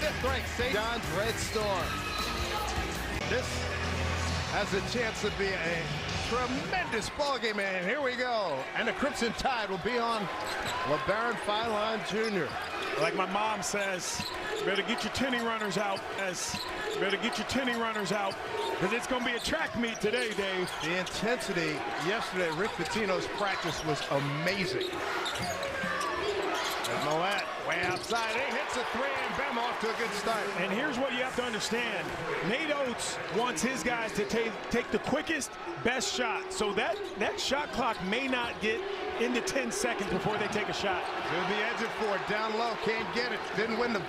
5th-ranked St. John's Red Storm. This has a chance to be a tremendous ball game, and here we go. And the Crimson Tide will be on LeBaron Philon Jr. Like my mom says, better get your tinny runners out. Better get your tinny runners out, because it's going to be a track meet today, Dave. The intensity yesterday, Rick Pitino's practice was amazing. There's Moet way outside. He hits a three, and Bama off to a good start. And here's what you have to understand. Nate Oates wants his guys to take the quickest, best shot. So that shot clock may not get into 10 seconds before they take a shot. To the edge of 4, down low, can't get it. Didn't win the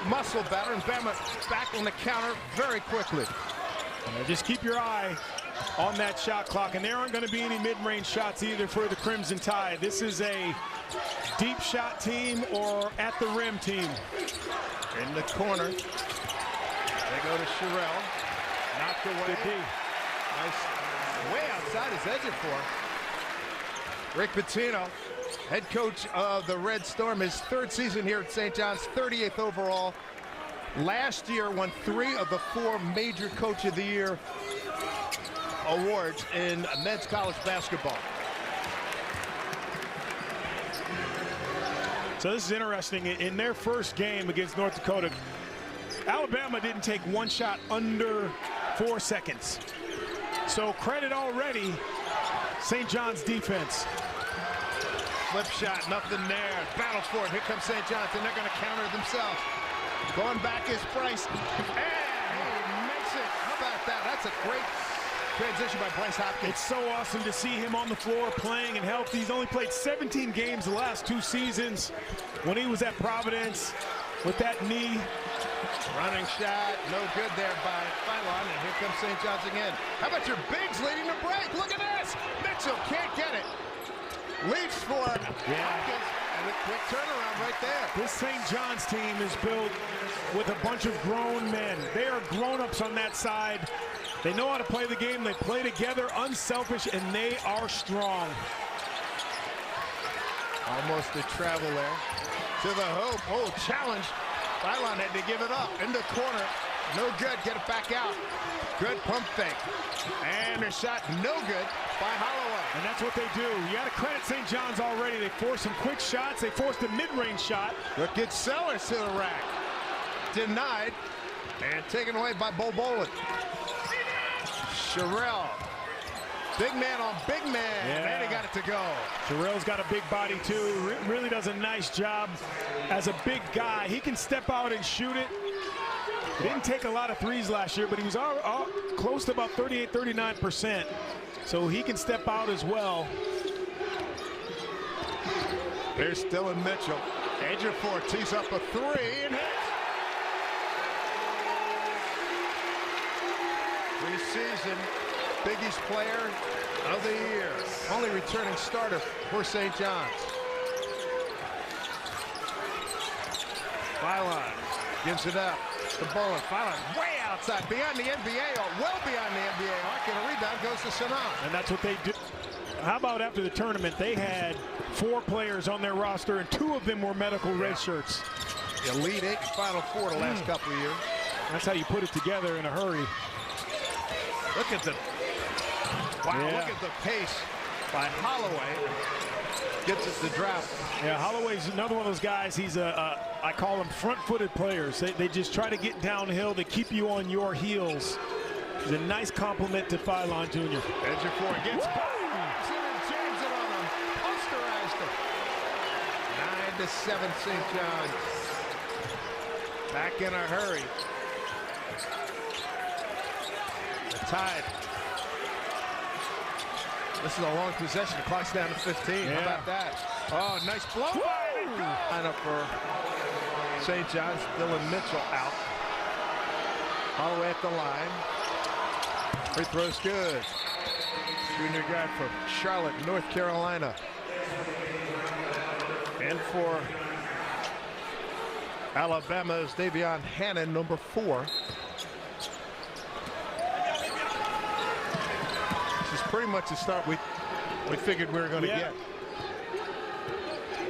muscle battle, and Bama back on the counter very quickly. Just keep your eye on that shot clock, and there aren't going to be any mid-range shots either for the Crimson Tide. This is a deep shot team or at the rim team. In the corner, they go to Sherrill. Knocked away. Nice. Way outside his edge at 4. Rick Pitino, head coach of the Red Storm, his 3rd season here at St. John's, 38th overall. Last year won 3 of the 4 major Coach of the Year awards in men's college basketball. So this is interesting. In their first game against North Dakota, Alabama didn't take one shot under 4 seconds. So credit already St. John's defense. Flip shot, nothing there. Battle for it. Here comes St. John's, and they're going to counter themselves. Going back is Bryce. And he makes it. How about that? That's a great transition by Bryce Hopkins. It's so awesome to see him on the floor playing and healthy. He's only played 17 games the last 2 seasons. When he was at Providence with that knee. Running shot, no good there by Philon, and here comes St. John's again. How about your bigs leading the break? Look at this! Mitchell can't get it. Leaps for Hopkins, and a quick turnaround right there. This St. John's team is built with a bunch of grown men. They are grown-ups on that side. They know how to play the game. They play together, unselfish, and they are strong. Almost a travel there. To the hoop. Oh, challenge. Philon had to give it up. In the corner. No good. Get it back out. Good pump fake. And a shot no good by Holloway. And that's what they do. You got to credit St. John's already. They forced some quick shots. They forced a mid-range shot. Look at Sellers to the rack. Denied. And taken away by Bo Bolin. Sherrill. Big man on big man. Yeah. And he got it to go. Sherrill's got a big body, too. Really does a nice job as a big guy. He can step out and shoot it. He didn't take a lot of threes last year, but he was all close to about 38, 39%. So he can step out as well. There's Dylan Mitchell. Edge of 4, tees up a 3 and hits. Preseason Big East Player of the Year. Only returning starter for St. John's. Philon gives it up to Bolin. Philon way outside, beyond the NBA, or well beyond the NBA arc, and a rebound goes to Sanan. And that's what they do. How about after the tournament, they had 4 players on their roster, and 2 of them were medical red shirts. Elite 8 and Final 4 the last couple of years. That's how you put it together in a hurry. Look at the look at the pace by Holloway. Gets it to drop. Yeah, Holloway's another one of those guys. He's I call them front-footed players. They just try to get downhill. They keep you on your heels. He's a nice compliment to Philon Jr. Edge of 4 gets jams it on him. Posterized him. 9-7 St. John's. Back in a hurry. The Tide. This is a long possession. The clock's down to 15. Yeah. How about that? Oh, nice blow by it. Line up for St. John's. Dylan Mitchell out. Holloway at the line. Free throw's good. Junior guy from Charlotte, North Carolina. And for Alabama's Davion Hannon, number 4. This is pretty much the start we figured we were going to get.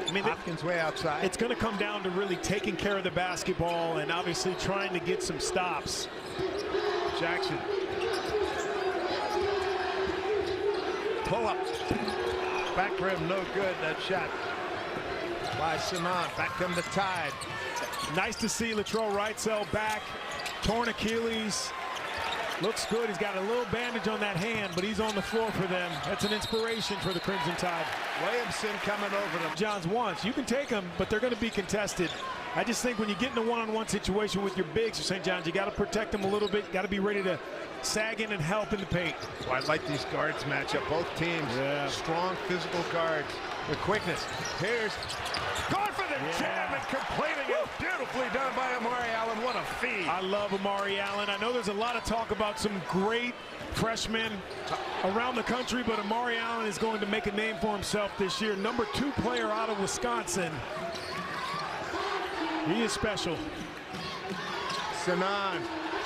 I mean, Hopkins way outside. it's going to come down to really taking care of the basketball and obviously trying to get some stops. Jackson. Pull up. Back rim, no good. That shot by Simon. Back come the Tide. Nice to see Latrell Wrightsell back. Torn Achilles. Looks good. He's got a little bandage on that hand, but he's on the floor for them. That's an inspiration for the Crimson Tide. Williamson coming over them. Johns wants. You can take them, but they're going to be contested. I just think when you get in a one-on-one situation with your bigs for St. John's, you got to protect them a little bit. Got to be ready to sag in and help in the paint. Well, I like these guards matchup. Both teams, strong physical guards. The quickness. Here's going for the jam and completing it. Beautifully done by Amari Allen. What a feed. I love Amari Allen. I know there's a lot of talk about some great freshmen around the country, but Amari Allen is going to make a name for himself this year. Number 2 player out of Wisconsin. He is special. Sinan,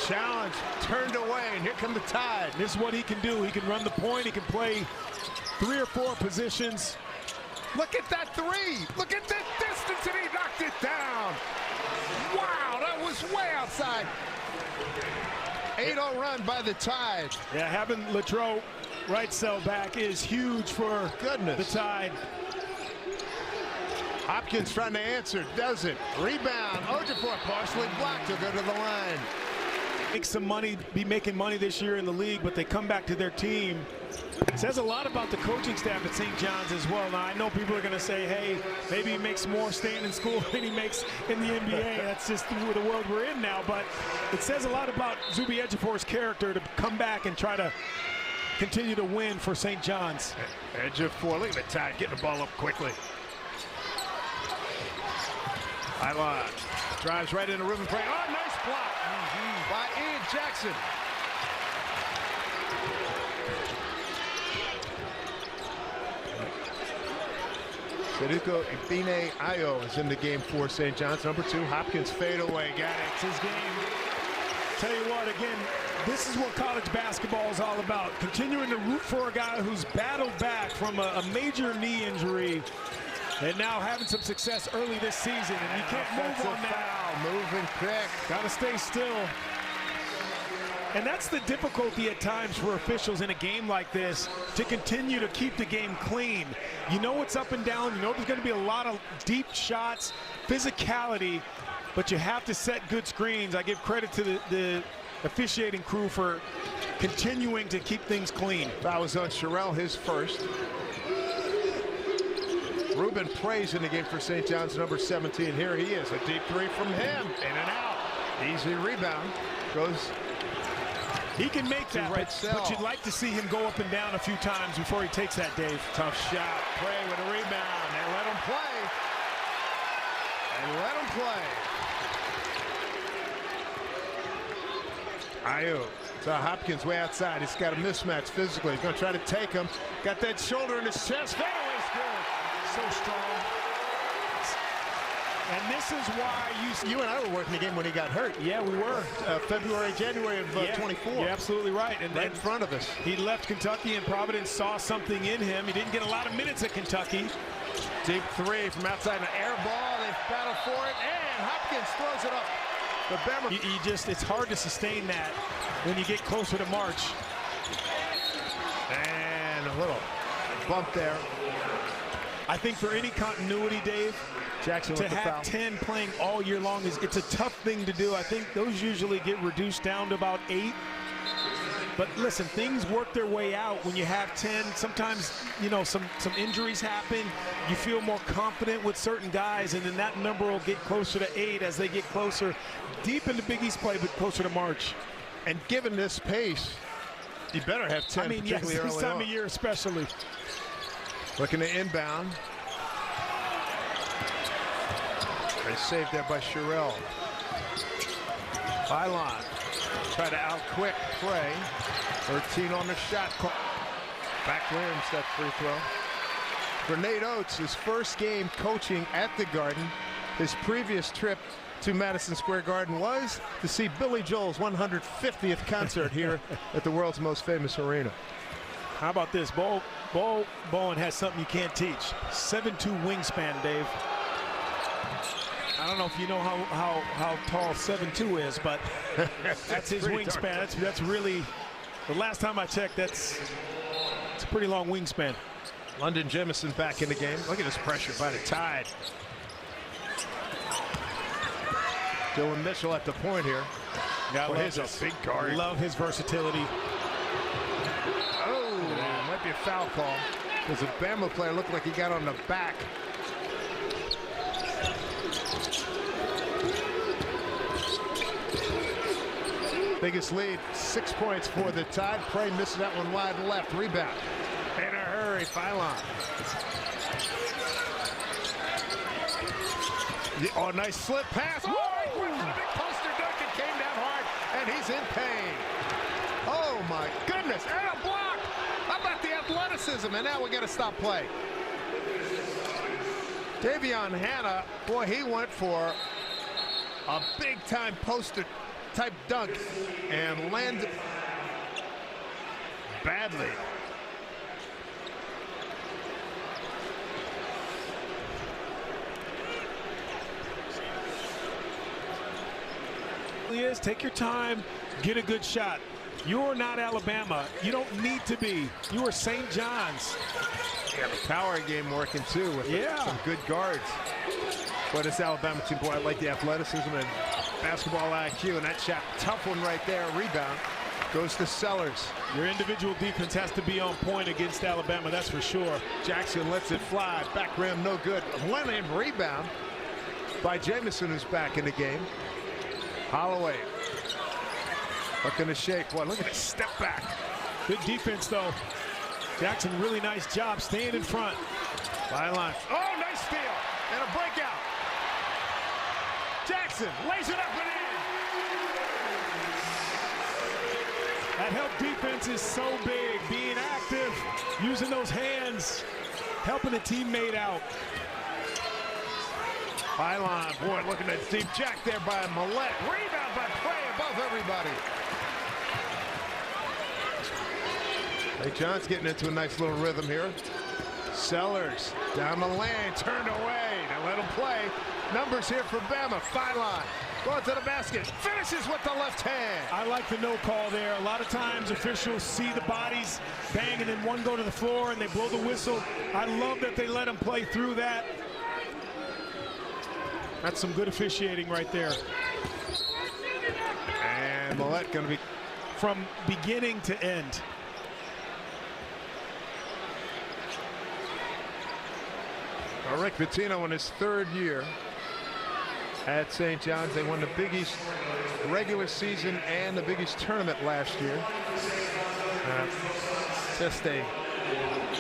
challenge, turned away, and here come the Tide. This is what he can do. He can run the point. He can play 3 or 4 positions. Look at that 3. Look at the distance, and he knocked it down. Wow, that was way outside. 8-0 run by the Tide. Yeah, having Latrell Wrightsell back is huge for the Tide. Hopkins trying to answer, doesn't. Rebound, Ejiofor partially blocked. He'll go to the line. Make some money, be making money this year in the league, but they come back to their team. It says a lot about the coaching staff at St. John's as well. Now, I know people are going to say, hey, maybe he makes more staying in school than he makes in the NBA. That's just the world we're in now. But it says a lot about Zuby Ejiofor's character to come back and try to continue to win for St. John's. Ejiofor, look at the Tide getting the ball up quickly. Ilon drives right into Ruben Pray. Oh, nice block by Ian Jackson. Seduko Ibine Ayo is in the game for St. John's. Number 2, Hopkins fade away. Got it. It's his game. Tell you what, again, this is what college basketball is all about. Continuing to root for a guy who's battled back from a major knee injury and now having some success early this season. And you can't move on that. Foul. Moving pick. Got to stay still. And that's the difficulty at times for officials in a game like this, to continue to keep the game clean. You know it's up and down. You know there's going to be a lot of deep shots, physicality, but you have to set good screens. I give credit to the officiating crew for continuing to keep things clean. That was on Sherrell, his first. Ruben Praise in the game for St. John's, number 17. Here he is, a deep 3 from him, in and out. Easy rebound, goes. He can make that, but you'd like to see him go up and down a few times before he takes that, Dave. Tough shot. Pray with a rebound. They let him play. And let him play. Ayo. So Hopkins way outside. He's got a mismatch physically. He's going to try to take him. Got that shoulder in his chest. Fadeaway's good. So strong. And this is why you and I were working the game when he got hurt. Yeah, we were. January of 24. You're absolutely right. And right in front of us. He left Kentucky, and Providence saw something in him. He didn't get a lot of minutes at Kentucky. Deep 3 from outside, an air ball. They battle for it, and Hopkins throws it up. The Bama. It's hard to sustain that when you get closer to March. And a little bump there. I think for any continuity, Dave, Jackson to have 10 playing all year long it's a tough thing to do. I think those usually get reduced down to about 8. But listen, things work their way out when you have 10. Sometimes, you know, some injuries happen. You feel more confident with certain guys, and then that number will get closer to 8 as they get closer deep into Big East play, but closer to March. And given this pace, you better have 10. I mean, yes, this time of year especially. Looking to inbound. They saved there by Sherrell. Ilon try to out-quick play. 13 on the shot clock. Back rims that free throw. For Nate Oates, his first game coaching at the Garden. His previous trip to Madison Square Garden was to see Billy Joel's 150th concert here at the world's most famous arena. How about this? Bo Bowen has something you can't teach. 7'2" wingspan, Dave. I don't know if you know how tall 7'2" is, but that's his wingspan. That's really, the last time I checked, it's a pretty long wingspan. London Jemison back in the game. Look at this pressure by the Tide. Dylan Mitchell at the point here. Yeah, well, he's a big guard. Love his versatility. Oh, might be a foul call because the Bama player looked like he got on the back. Biggest lead, 6 points for the Tide. Prey misses that one wide left. Rebound. In a hurry, Philon. Oh, nice slip pass. Oh, he went for the big poster dunk. It came down hard, and he's in pain. Oh, my goodness. And a block. How about the athleticism? And now we got to stop play. Davion Hanna, boy, he went for a big-time poster type dunk and landed badly. Is take your time, get a good shot. You're not Alabama. You don't need to be. You are St. John's. Yeah, the power game working too with some good guards. But this Alabama team, boy, I like the athleticism and basketball IQ, and that shot, tough one right there. Rebound goes to Sellers. Your individual defense has to be on point against Alabama, that's for sure. Jackson lets it fly. Back rim, no good. One-hand rebound by Jamison, who's back in the game. Holloway looking to shake. Boy, look at this step back. Good defense, though. Jackson, really nice job staying in front. Byline. Oh, nice steal and a breakout. Jackson lays it up and in. That help defense is so big. Being active, using those hands, helping a teammate out. Byline, boy, looking at deep jack there by Millette. Rebound by Prey above everybody. St. John's getting into a nice little rhythm here. Sellers down the lane, turned away. Now let him play. Numbers here for Bama. Byline going to the basket. Finishes with the left hand. I like the no call there. A lot of times officials see the bodies bang and then one go to the floor and they blow the whistle. I love that they let him play through that. That's some good officiating right there. And Millette going to be from beginning to end. Well, Rick Pitino in his third year at St. John's. They won the Big East regular season and the Big East tournament last year. Just a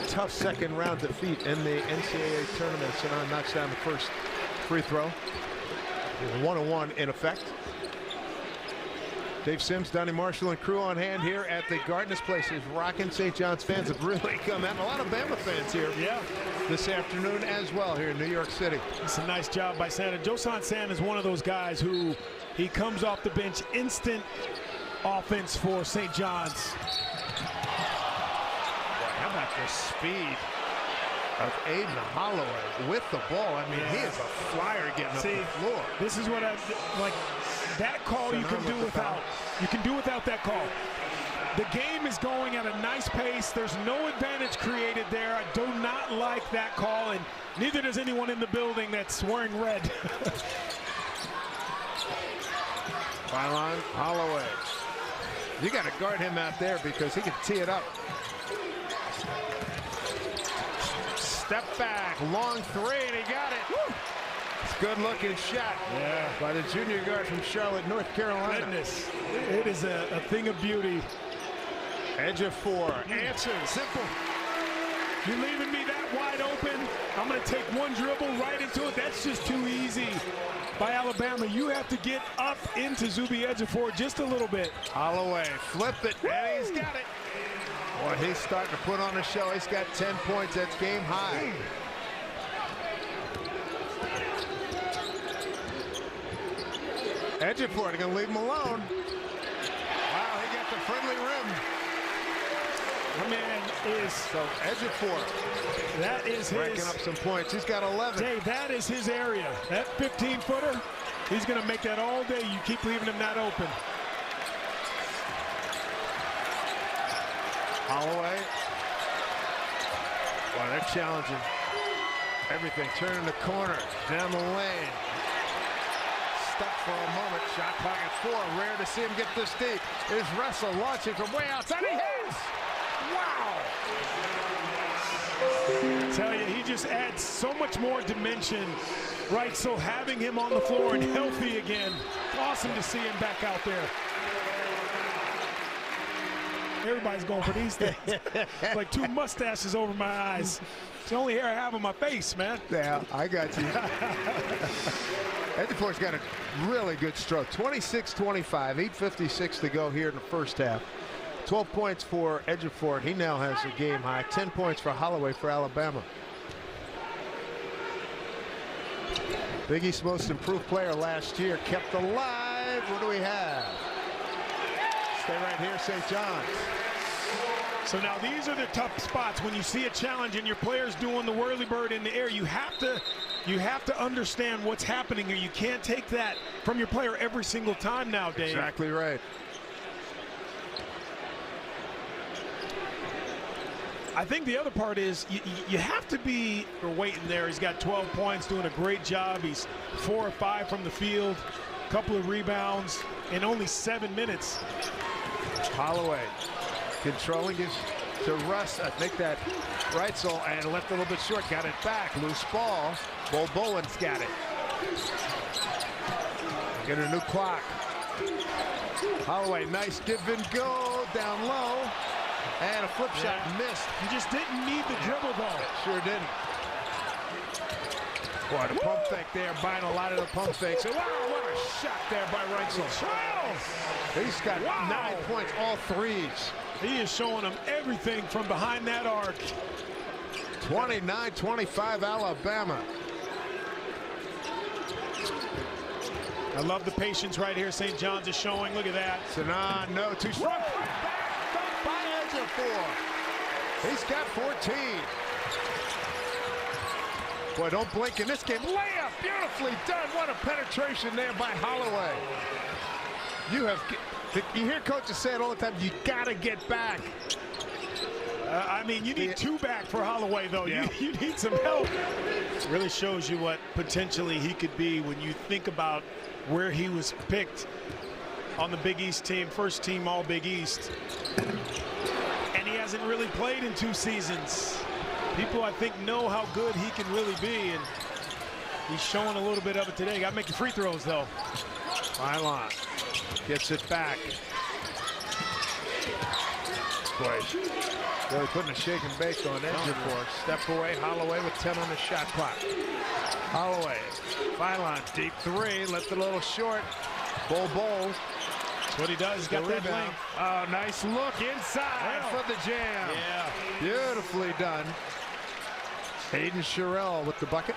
tough second round defeat in the NCAA tournament. Sinan knocks down the first free throw. 1-1 in effect. Dave Sims, Donnie Marshall, and crew on hand here at the Garden. This place is rocking. St. John's fans have really come out. A lot of Bama fans here this afternoon as well here in New York City. It's a nice job by Santa. Josan Santa is one of those guys who he comes off the bench, instant offense for St. John's. Boy, how about the speed of Aiden Holloway with the ball? I mean, he is a flyer getting up the floor. This is what I like. That call you can do without. You can do without that call. The game is going at a nice pace. There's no advantage created there. I do not like that call, and neither does anyone in the building that's wearing red. Byline, Holloway. You got to guard him out there because he can tee it up. Step back, long three, and he got it. Woo! Good looking shot by the junior guard from Charlotte, North Carolina. Goodness. It is a thing of beauty. Edge of four. Answer simple. You're leaving me that wide open. I'm going to take one dribble right into it. That's just too easy by Alabama. You have to get up into Zuby Ejiofor just a little bit. Holloway flipped it, and he's got it. Boy, he's starting to put on a show. He's got 10 points. That's game high. Ejiofor, they're going to leave him alone. Wow, he got the friendly rim. My man is... So Ejiofor, that is his... racking up some points. He's got 11. Dave, that is his area. That 15-footer, he's going to make that all day. You keep leaving him that open. Holloway. Wow, they're challenging everything. Turning the corner, down the lane. Stuck for a moment. Shot clock at 4. Rare to see him get this deep. Here's Russell launching from way outside. He hits! Wow! I tell you, he just adds so much more dimension, right? So having him on the floor and healthy again, awesome to see him back out there. Everybody's going for these things. Like 2 mustaches over my eyes. It's the only hair I have on my face, man. Yeah, I got you. Ejiofor's got a really good stroke. 26-25, 8:56 to go here in the first half. 12 points for Ejiofor. He now has a game high. 10 points for Holloway for Alabama. Big East's most improved player last year, kept alive. What do we have? Stay right here, St. John's. So now these are the tough spots when you see a challenge and your player's doing the whirly-bird in the air. You have to understand what's happening here. You can't take that from your player every single time now, Dave. Exactly right. I think the other part is you have to be waiting there. He's got 12 points, doing a great job. He's 4 or 5 from the field, a couple of rebounds in only 7 minutes. Holloway controlling his to Russ. I think that Reitzel and left a little bit short. Got it back. Loose ball. Bol Bolin's got it. Get a new clock. Holloway, nice give and go down low. And a flip shot missed. He just didn't need the dribble though. Sure didn't. Boy, the pump fake there, buying a lot of the pump fakes. Wow, what a shot there by Reitzel. He's got 9 points, all threes. He is showing them everything from behind that arc. 29-25 Alabama. I love the patience right here St. John's is showing. Look at that. Sanan, no, too strong. By Ejiofor. He's got 14. Boy, don't blink in this game. Layup, beautifully done. What a penetration there by Holloway. You hear coaches say it all the time, you gotta get back. I mean, you need 2 back for Holloway, though. Yeah. You need some help. It really shows you what potentially he could be when you think about where he was picked on the Big East team, first team all Big East. And he hasn't really played in 2 seasons. People, I think, know how good he can really be, and he's showing a little bit of it today. Got to make the free throws, though. Mylon gets it back. Boy, really putting a shake and bake on Ejiofor. Step away, Holloway with 10 on the shot clock. Holloway, Mylon, deep 3, left it a little short. Bol. That's what he does. He's got that length. Oh, nice look inside for the jam. Yeah. Beautifully done. Hayden Sherrill with the bucket.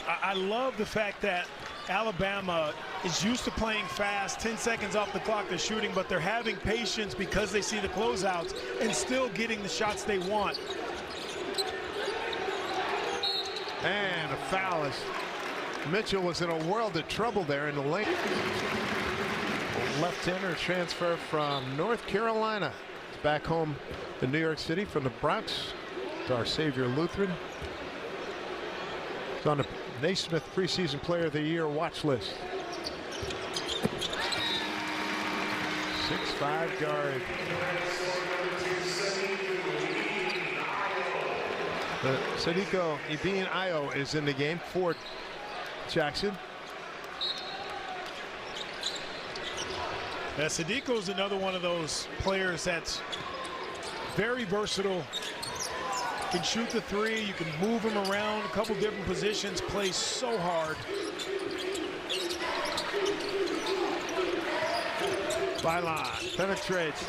I love the fact that Alabama is used to playing fast, 10 seconds off the clock, they're shooting, but they're having patience because they see the closeouts and still getting the shots they want. And a foul as Mitchell was in a world of trouble there in the lane. Left-hander transfer from North Carolina. He's back home in New York City from the Bronx to our Savior Lutheran. He's on the Naismith preseason player of the year watch list. 6'5" guard. Sadiko Ibin-Ayo is in the game for Jackson. Yeah, Sadiko's another one of those players that's very versatile. Can shoot the 3, you can move him around a couple different positions, plays so hard. Mylon penetrates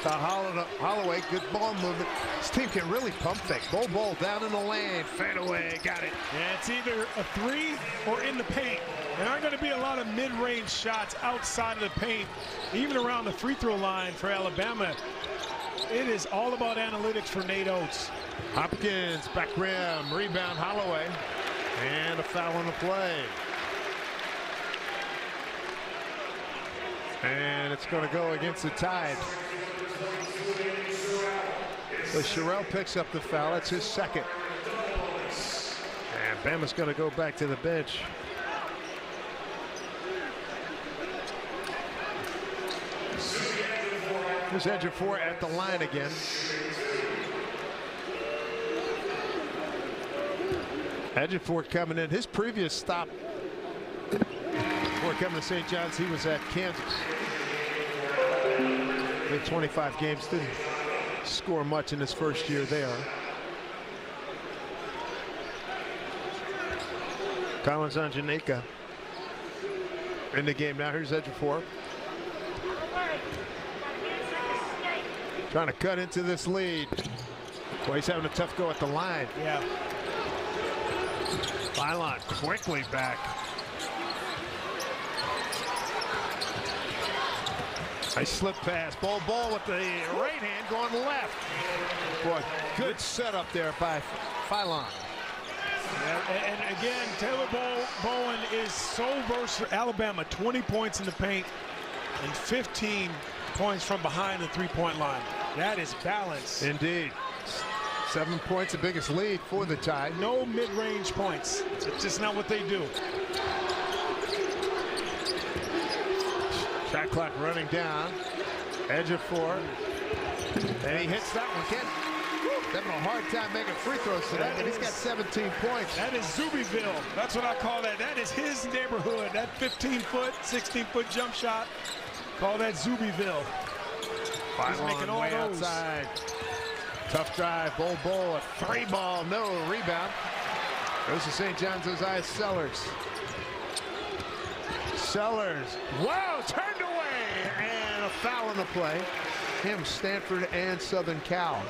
to Holloway, good ball movement. This team can really pump fake. Bol down in the lane, fade away, got it. Yeah, it's either a 3 or in the paint. There aren't going to be a lot of mid-range shots outside of the paint, even around the free throw line for Alabama. It is all about analytics for Nate Oates. Hopkins, back rim, rebound Holloway, and a foul on the play. And it's going to go against the Tide. So Sherrill picks up the foul. It's his second. And Bama's going to go back to the bench. Here's Ejiofor at the line again. Ejiofor coming in. His previous stop before coming to St. John's, he was at Kansas. He had 25 games, didn't score much in his first year there. Collins on Janika in the game now. Here's Ejiofor. Trying to cut into this lead. Boy, he's having a tough go at the line. Yeah. Philon quickly back. Nice slip pass. Ball with the right hand going left. Boy, good setup there by Philon. Yeah, and again, Taylor Bowen is so versatile. Alabama, 20 points in the paint and 15 points from behind the three-point line. That is balance. Indeed. 7 points, the biggest lead for the Tide. No mid-range points. It's just not what they do. Shot clock running down. Ejiofor. And he hits that one. Having a hard time making free throws today, but he's got 17 points. That is Zubyville. That's what I call that. That is his neighborhood. That 15-foot, 16-foot jump shot. Call that Zubyville. He's making all way those. Outside. Tough drive. Bol, a three ball, no rebound. Goes to St. John's Josiah Sellers. Wow, turned away, and a foul in the play. Him, Stanford, and Southern Cal.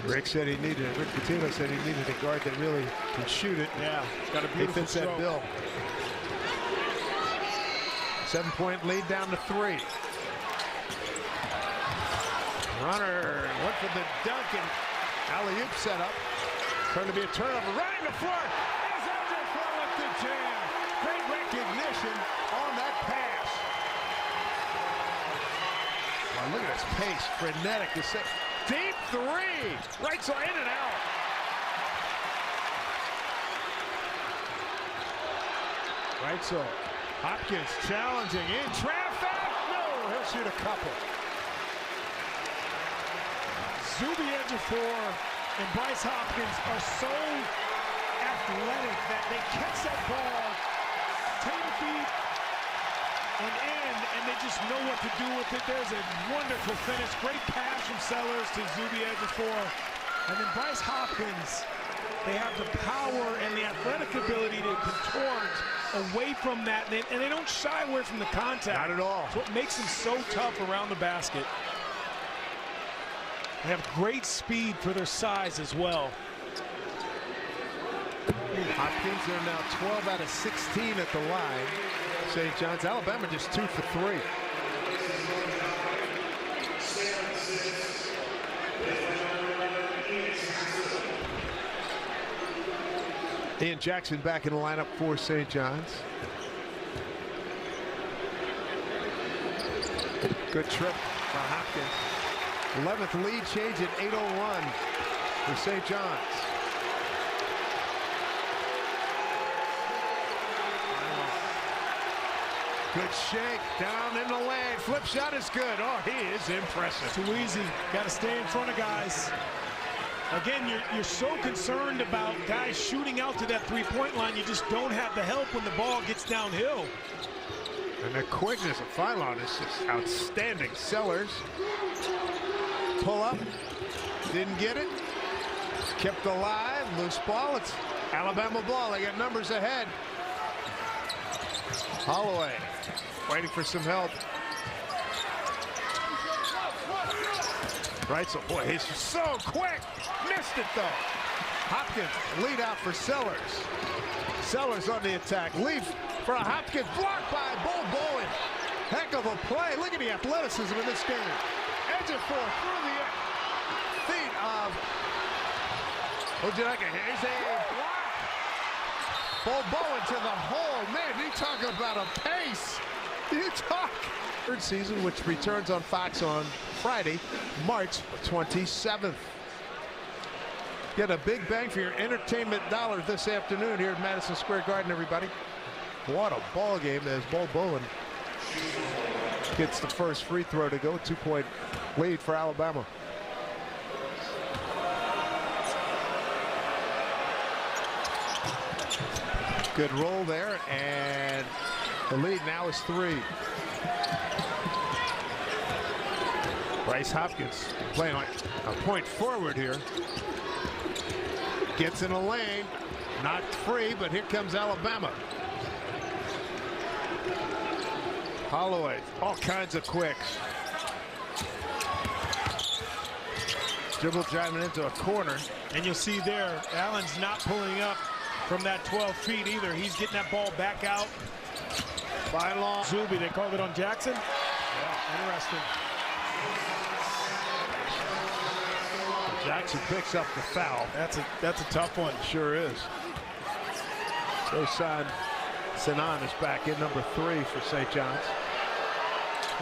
Rick Pitino said he needed a guard that really can shoot it. Yeah, got a beautiful he fits that bill. 7-point lead down to 3. Runner went for the dunk and alley-oop setup. Going to be a turnover. Running the floor. As Ejiofor with the jam. Great recognition on that pass. Wow, look at this pace. Frenetic. Deep three. Right side in and out. Right so. Hopkins challenging in traffic. No, he'll shoot a couple. Zuby Ejiofor and Bryce Hopkins are so athletic that they catch that ball 10 feet and in, and they just know what to do with it. There's a wonderful finish. Great pass from Sellers to Zuby Ejiofor. And then Bryce Hopkins, they have the power and the athletic ability to contort away from that, and they don't shy away from the contact. Not at all. It's what makes them so tough around the basket. They have great speed for their size as well. Hopkins are now 12 out of 16 at the line. St. John's. Alabama just 2 for 3. Ian Jackson back in the lineup for St. John's. Good trip by Hopkins. 11th lead change at 8:01 for St. John's. Good shake down in the lane. Flip shot is good. Oh, he is impressive. Too easy. Got to stay in front of guys. Again, you're so concerned about guys shooting out to that three-point line. You just don't have the help when the ball gets downhill. And the quickness of Philon is just outstanding. Sellers. Pull up. Didn't get it. Kept alive. Loose ball. It's Alabama ball. They got numbers ahead. Holloway waiting for some help. Right, so boy, he's so quick. Missed it though. Hopkins lead out for Sellers. Sellers on the attack. Leaf for a Hopkins, blocked by Bol Bolin. Heck of a play. Look at the athleticism in this game. Ejiofor through the feet of Ojinaka. Here's a block. Bol Bolin to the hole. Man, you talk about a pace. You talk. Third season, which returns on Fox on Friday, March 27th. Get a big bang for your entertainment dollar this afternoon here at Madison Square Garden, everybody. What a ball game as Bol Bolin gets the first free throw to go. 2-point lead for Alabama. Good roll there, and the lead now is 3. Bryce Hopkins playing like a point forward here. Gets in a lane, not free, but here comes Alabama. Holloway, all kinds of quicks. Dribble driving into a corner. And you'll see there, Allen's not pulling up from that 12 feet either. He's getting that ball back out. By long. Zuby, they called it on Jackson. Yeah, interesting. Jackson picks up the foul. That's a tough one. Sure is. Dosan Sinan is back in number 3 for St. John's.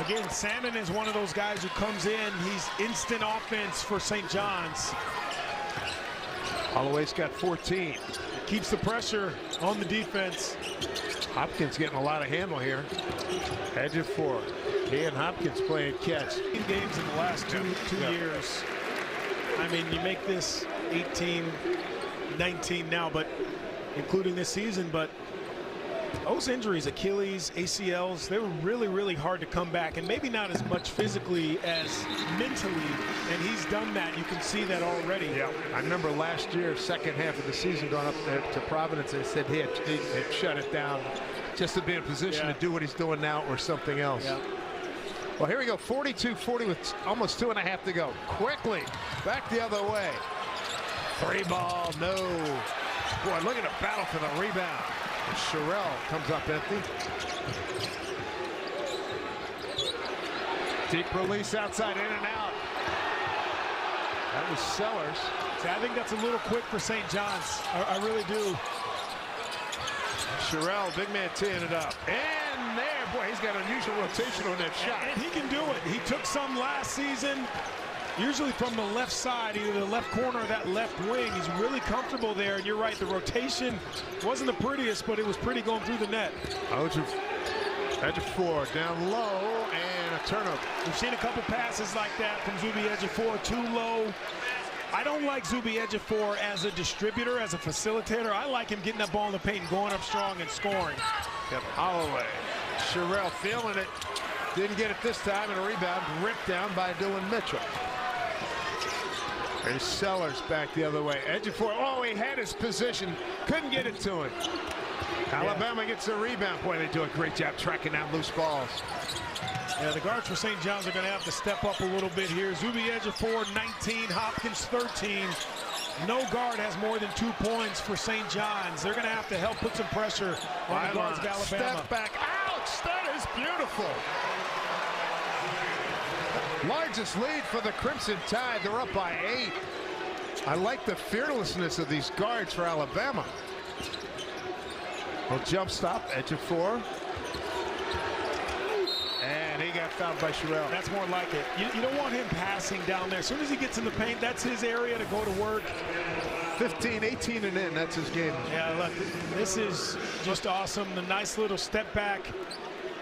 Again, Salmon is one of those guys who comes in. He's instant offense for St. John's. Holloway's got 14. Keeps the pressure on the defense. Hopkins getting a lot of handle here. Ejiofor. He and Hopkins playing catch. 18 games in the last two years. I mean, you make this 18, 19 now, but including this season, but those injuries, Achilles, ACLs, they were really, really hard to come back, and maybe not as much physically as mentally, and he's done that. You can see that already. Yeah, I remember last year, second half of the season, going up there to Providence, and said he had shut it down just to be in position to do what he's doing now or something else. Yeah. Well, here we go, 42-40 with almost 2.5 to go. Quickly, back the other way. 3 ball, no. Boy, look at the battle for the rebound. And Sherrill comes up empty. Deep release outside, in and out. That was Sellers. See, I think that's a little quick for St. John's. I really do. Sherrill, big man, teeing it up. And there, boy, he's got unusual rotation on that shot. And he can do it. He took some last season, usually from the left side, either the left corner or that left wing. He's really comfortable there, and you're right, the rotation wasn't the prettiest, but it was pretty going through the net. Ejiofor down low, and a turnover. We've seen a couple passes like that from Zuby Ejiofor, too low. I don't like Zuby Ejiofor as a distributor, as a facilitator. I like him getting that ball in the paint and going up strong and scoring. Yep, Holloway. Sherrill feeling it. Didn't get it this time, and a rebound ripped down by Dylan Mitchell. There's Sellers back the other way. Ejiofor, oh, he had his position. Couldn't get it to him. Alabama gets the rebound. Boy, they do a great job tracking down loose balls. Yeah, the guards for St. John's are going to have to step up a little bit here. Zuby Ejiofor, 19, Hopkins, 13. No guard has more than 2 points for St. John's. They're going to have to help put some pressure on the guards of Alabama. Step back. Ouch! That is beautiful. Largest lead for the Crimson Tide. They're up by 8. I like the fearlessness of these guards for Alabama. Well, jump stop, Ejiofor. And he got fouled by Sherrill. That's more like it. You don't want him passing down there. As soon as he gets in the paint, that's his area to go to work. 15, 18 and in, that's his game. Yeah, look, this is just awesome. The nice little step back.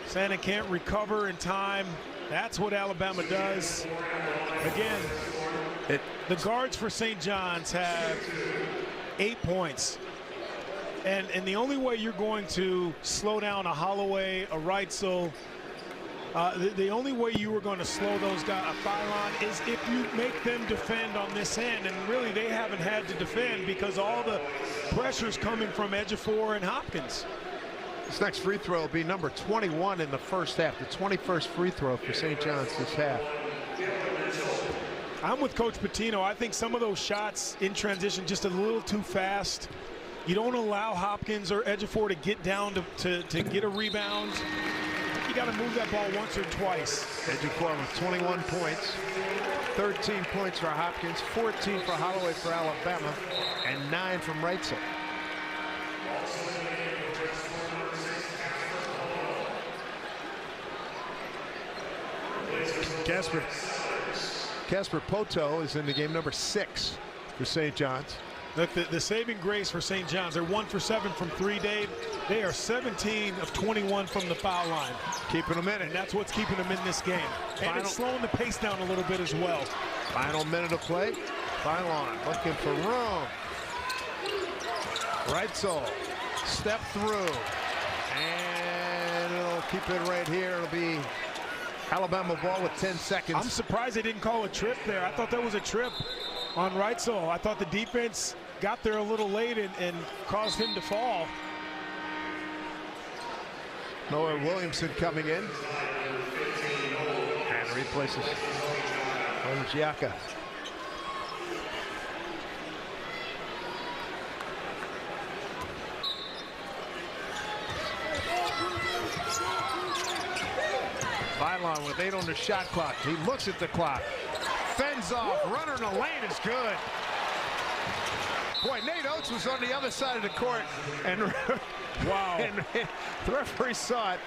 Santa can't recover in time. That's what Alabama does. Again, the guards for St. John's have 8 points. And the only way you're going to slow down a Holloway, a Reitzel, the only way you were going to slow those guys, a Phylon, is if you make them defend on this end. And really, they haven't had to defend because all the pressure's coming from Ejiofor and Hopkins. This next free throw will be number 21 in the first half, the 21st free throw for St. John's this half. I'm with Coach Pitino. I think some of those shots in transition just a little too fast. You don't allow Hopkins or Ejiofor to get down to get a rebound. You got to move that ball once or twice. Ejiofor with 21 points, 13 points for Hopkins, 14 for Holloway for Alabama, and 9 from Reitzel. Casper Poto is in the game, number 6 for St. John's. Look, the saving grace for St. John's, they're 1 for 7 from 3, Dave. They are 17 of 21 from the foul line. Keeping them in it. And that's what's keeping them in this game. And it's slowing the pace down a little bit as well. Final minute of play. Phylon looking for room. Reitzel, step through. And it'll keep it right here. It'll be Alabama ball with 10 seconds. I'm surprised they didn't call a trip there. I thought that was a trip on Reitzel. I thought the defense got there a little late and caused him to fall. Noah Williamson coming in and replaces Onjiaka. Phylon with 8 on the shot clock. He looks at the clock. Fends off. Runner in the lane is good. Boy, Nate Oates was on the other side of the court, and wow. And the referee saw it.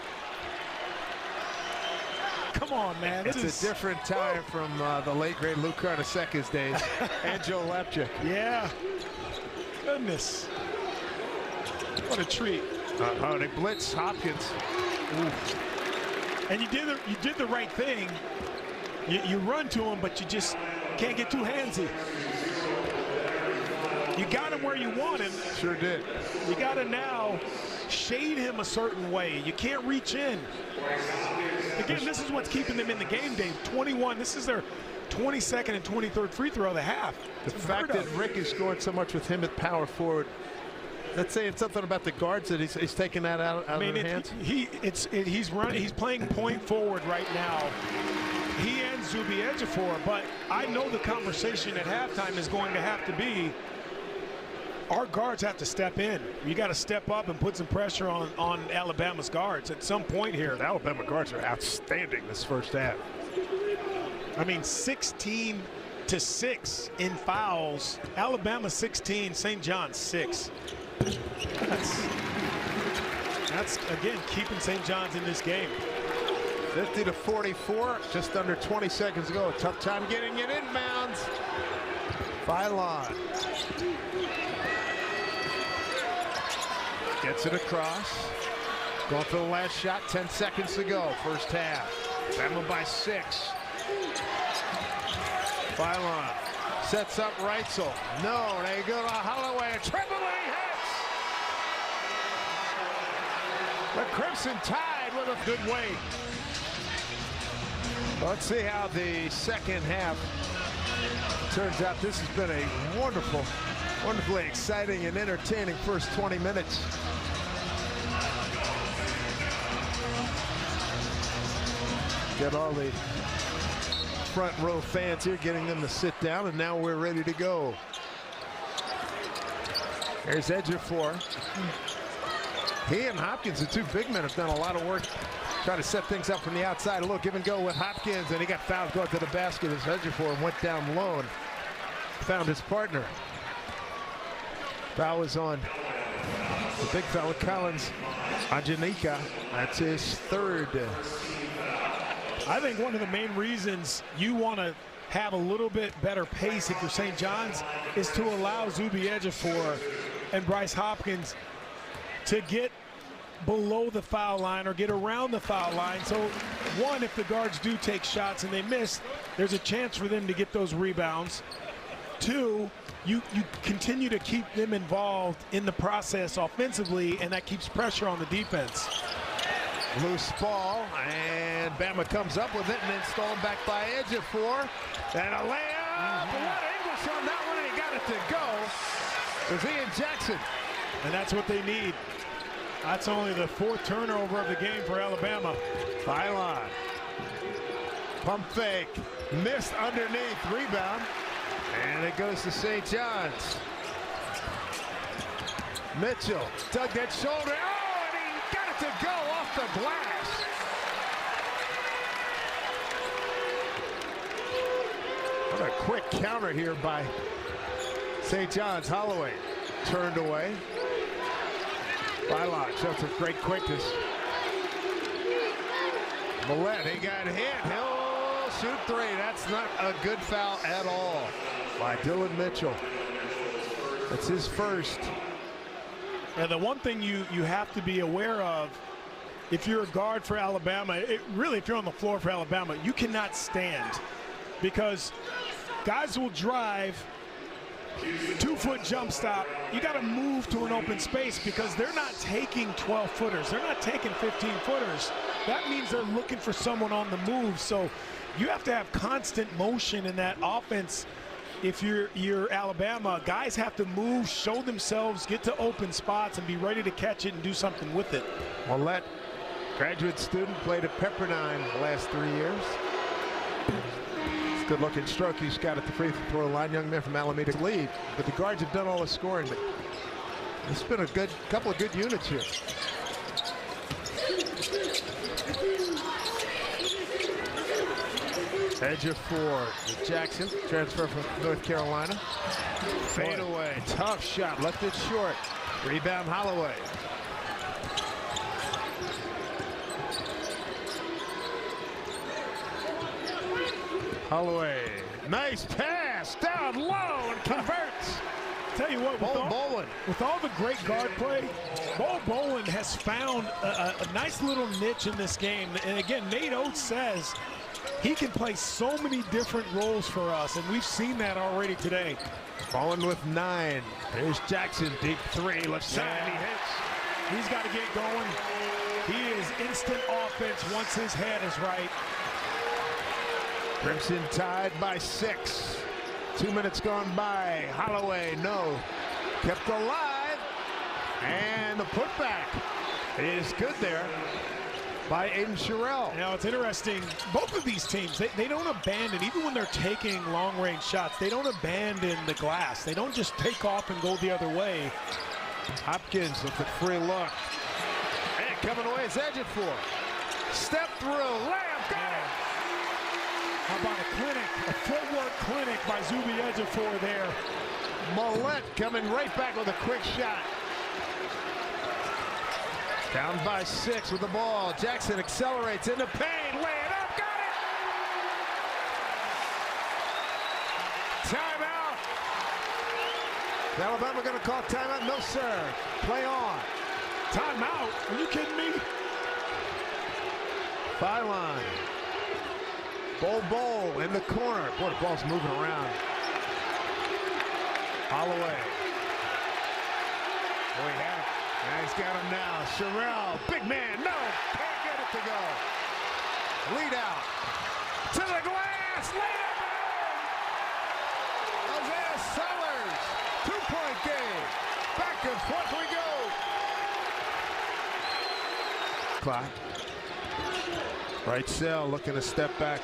Come on, man. It's a different time from the late great Lou Carnesecca's days and Joe Lapchick. Yeah. Goodness. What a treat. Oh, they blitz Hopkins. Ooh. And you did the right thing. You run to him, but you just can't get too handsy. You got him where you want him. Sure did. You got to now shade him a certain way. You can't reach in. Again, this is what's keeping them in the game, Dave. 21. This is their 22nd and 23rd free throw of the half. The fact that Rick is scoring so much with him at power forward, that's saying something about the guards that he's taking that out of their hands. He's running. He's playing point forward right now. He and Zuby Ejiofor, but I know the conversation at halftime is going to have to be, our guards have to step in. You got to step up and put some pressure on Alabama's guards at some point here. The Alabama guards are outstanding this first half. I mean, 16 to 6 in fouls. Alabama 16, St. John's 6. That's again keeping St. John's in this game. 50 to 44, just under 20 seconds to go. Tough time getting it inbounds. Phylon gets it across. Going for the last shot, 10 seconds to go. First half. Bama by 6. Phylon sets up Reitzel. No, they go to Holloway. A triple and he hits. The Crimson Tide with a good way. Let's see how the second half turns out. This has been a wonderfully exciting and entertaining first 20 minutes. Get all the front row fans here, getting them to sit down, and now we're ready to go. There's Ejiofor. He and Hopkins, the two big men, have done a lot of work trying to set things up from the outside. A little give and go with Hopkins, and he got fouled going to the basket as Ejiofor went down low and found his partner. Foul was on the big fella, Collins Ajanika. That's his third. I think one of the main reasons you want to have a little bit better pace if you're St. John's is to allow Zuby Ejiofor and Bryce Hopkins to get below the foul line or get around the foul line. So one, if the guards do take shots and they miss, there's a chance for them to get those rebounds. Two, you continue to keep them involved in the process offensively, and that keeps pressure on the defense. Loose ball, and Bama comes up with it and then stolen back by Ejiofor. And a layup. A lot of English on that one, and he got it to go. It was Ian Jackson. And that's what they need. That's only the 4th turnover of the game for Alabama. Phylon Pump fake. Missed underneath. Rebound. And it goes to St. John's. Mitchell dug that shoulder. Oh, and he got it to go off the glass. What a quick counter here by St. John's. Holloway turned away. Bylot shows some great quickness. Millett, he got hit. He'll shoot three. That's not a good foul at all by Dillon Mitchell. That's his first. And the one thing you have to be aware of, if you're a guard for Alabama, really if you're on the floor for Alabama, you cannot stand, because guys will drive, 2-foot jump stop. You got to move to an open space because they're not taking 12-footers. They're not taking 15-footers. That means they're looking for someone on the move. So you have to have constant motion in that offense. If you're Alabama, guys have to move, show themselves, get to open spots, and be ready to catch it and do something with it. Millett, graduate student, played at Pepperdine the last 3 years. It's a good-looking stroke he's got at the free throw line. Young man from Alameda lead, but the guards have done all the scoring. But it's been a couple of good units here. Ejiofor with Jackson, transfer from North Carolina. Fade away, tough shot, left it short. Rebound Holloway. Holloway, nice pass, down low and converts. Tell you what, with all the great guard play, Bo Bowen has found a nice little niche in this game. And again, Nate Oates says he can play so many different roles for us, and we've seen that already today. Bowen with 9. There's Jackson, deep three, left side, he hits. He's got to get going. He is instant offense once his head is right. Crimson tied by 6. 2 minutes gone by. Holloway, no. Kept alive. And the putback is good there by Aiden Sherrill. Now, it's interesting. Both of these teams, they don't abandon, even when they're taking long-range shots, they don't abandon the glass. They don't just take off and go the other way. Hopkins with the free look. And coming away is Ejiofor. Step through, layup, got it. How about a clinic, a footwork clinic by Zuby Ejiofor there. Millett coming right back with a quick shot. Down by 6 with the ball. Jackson accelerates into paint, lay it up, got it! Timeout. Is Alabama gonna call timeout? No, sir. Play on. Timeout? Are you kidding me? Byline. Bol in the corner. Boy, the ball's moving around. Holloway. Boy, he had it. And he's got him now. Sherrill, big man, no, can't get it to go. Lead out. To the glass, lead up and in. Isaiah Sellers, 2-point game. Back and forth we go. Clock. Right cell looking to step back.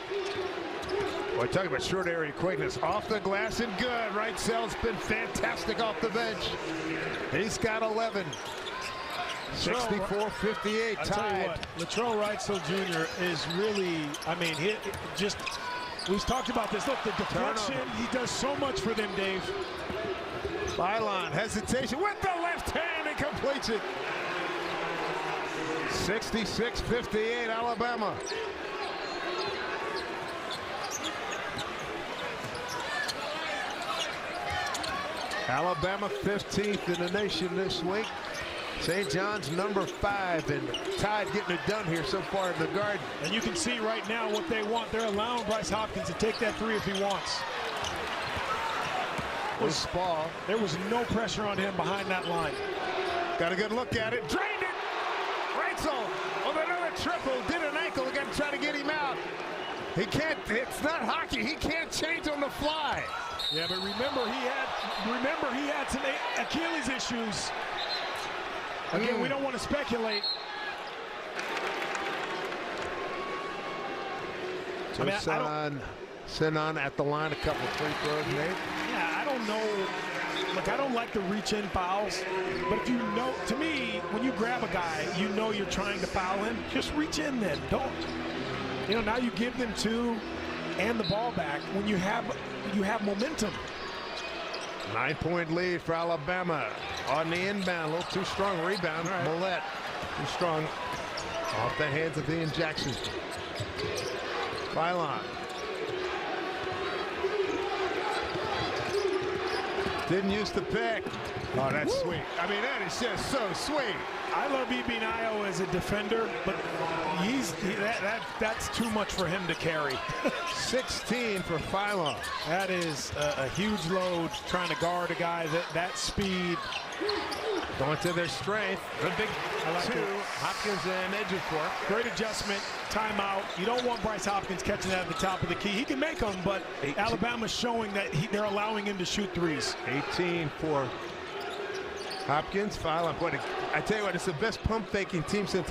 Boy, talking about short area quickness. Off the glass and good. Right cell's been fantastic off the bench. He's got 11. 64-58 tied. Tell you what, Latrell Wrightsell Jr. is really, I mean, we've talked about this. Look, the deflection, he does so much for them, Dave. Byline, hesitation with the left hand, he completes it. 66-58 Alabama. Alabama 15th in the nation this week. St. John's number 5, and Tide getting it done here so far in the Garden. And you can see right now what they want. They're allowing Bryce Hopkins to take that 3 if he wants. Ball. There was no pressure on him behind that line. Got a good look at it. Drained it. Wrightsell with another triple. Did an ankle. Got to try to get him out. He can't. It's not hockey. He can't change on the fly. Yeah, but remember he had some Achilles issues. Again, we don't want to speculate. So Sinon at the line, a couple of free throws made. Yeah, I don't know. Look, I don't like the reach-in fouls, but if you know, to me, when you grab a guy, you know you're trying to foul him, just reach in then. Don't, now you give them two and the ball back when you have momentum. 9-point lead for Alabama on the inbound. A little too strong rebound. Right. Millette too strong off the hands of Ian Jackson. Philon. Didn't use the pick. Oh, that's sweet. I mean, that is just so sweet. I love Ibinayo as a defender, but that's too much for him to carry. 16 for Philon. That is a huge load trying to guard a guy that speed. Going to their strength. The big two. Hopkins and Ejiofor. Great adjustment. Timeout. You don't want Bryce Hopkins catching that at the top of the key. He can make them, but Alabama's showing that they're allowing him to shoot threes. 18 for Hopkins. Philon. I tell you what, it's the best pump faking team since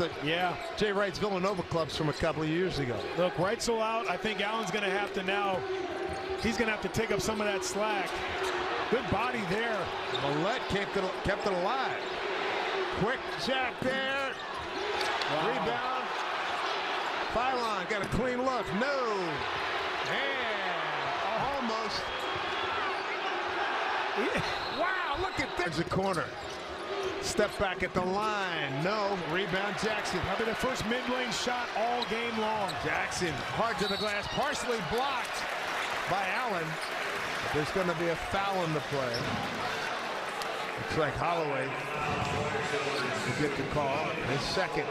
Jay Wright's Villanova clubs from a couple of years ago. Look, Reitzel out. I think Allen's going to have to now. He's going to have to take up some of that slack. Good body there. Millette kept it alive. Quick shot there. Wow. Rebound. Philon got a clean look. No. And almost. Wow, look at that. There's a corner. Step back at the line. No. Rebound Jackson. Probably the first mid-range shot all game long. Jackson hard to the glass. Partially blocked by Allen. There's going to be a foul in the play. Looks like Holloway will get the call. His second.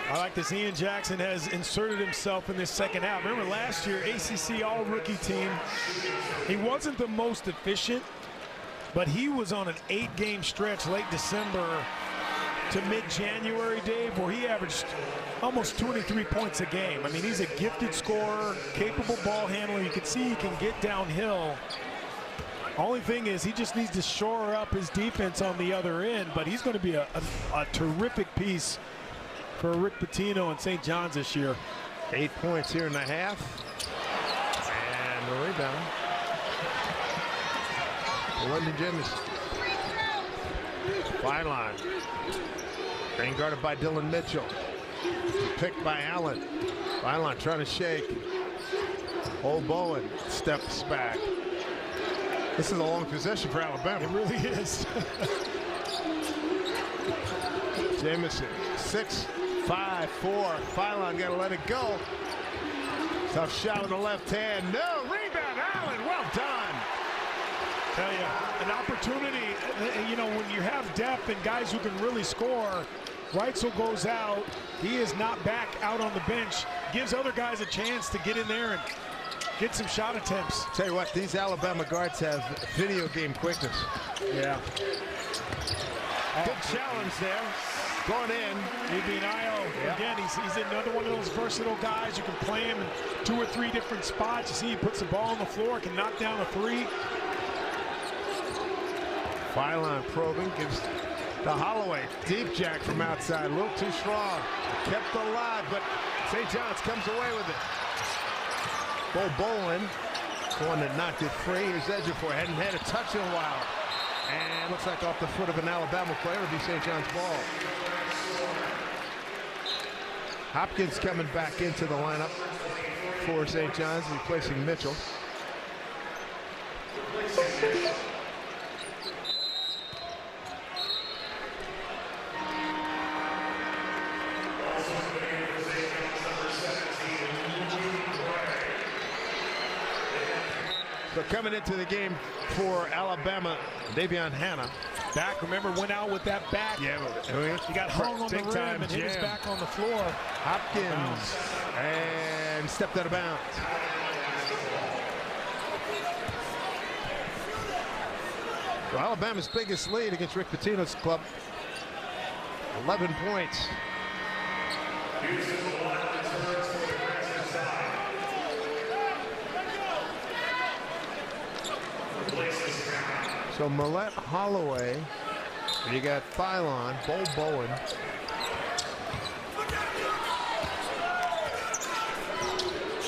I like this. Ian Jackson has inserted himself in this second half. Remember last year, ACC all-rookie team. He wasn't the most efficient, but he was on an 8-game stretch late December to mid-January, Dave, where he averaged almost 23 points a game. I mean, he's a gifted scorer, capable ball handler. You can see he can get downhill. Only thing is he just needs to shore up his defense on the other end, but he's going to be a terrific piece for Rick Pitino and St. John's this year. 8 points here in the half. And the rebound. London Jemison. Philon. Being guarded by Dylan Mitchell. Picked by Allen. Philon trying to shake. Old Bowen steps back. This is a long possession for Alabama. It really is. Jamison, 6-5-4. Philon got to let it go. Tough shot with the left hand. No, rebound, Allen. Well done. Tell you, an opportunity, when you have depth and guys who can really score, Reitzel goes out. He is not back out on the bench. Gives other guys a chance to get in there and get some shot attempts. Tell you what, these Alabama guards have video game quickness. Yeah. Good challenge there. Going in. Ibinayo, again, he's another one of those versatile guys. You can play him in 2 or 3 different spots. You see he puts the ball on the floor, can knock down a 3. Philon probing, gives to Holloway. Deep jack from outside, a little too strong. Kept alive, but St. John's comes away with it. Bo Bowen, the one that knocked it free. Here's Ejiofor, hadn't had a touch in a while. And looks like off the foot of an Alabama player. It'll be St. John's ball. Hopkins coming back into the lineup for St. John's, replacing Mitchell. So coming into the game for Alabama, Davion Hanna. Back, remember, went out with that back. Yeah, he got hung on the rim and hit his back on the floor. Hopkins and stepped out of bounds. So Alabama's biggest lead against Rick Pitino's club, 11 points. So Millette, Holloway, And you got Phylon, Bol Bowen.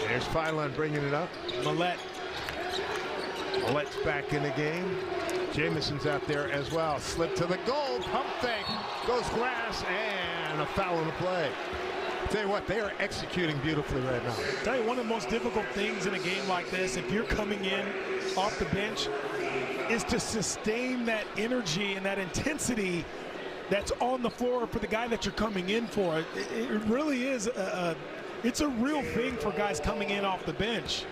There's Phylon bringing it up. Mallette. Mallette's back in the game. Jamison's out there as well. Slip to the goal. Pump fake. Goes grass and a foul on the play. Tell you what, they are executing beautifully right now. Tell you, one of the most difficult things in a game like this, if you're coming in off the bench, is to sustain that energy and that intensity that's on the floor for the guy that you're coming in for. It really is it's a real thing for guys coming in off the bench.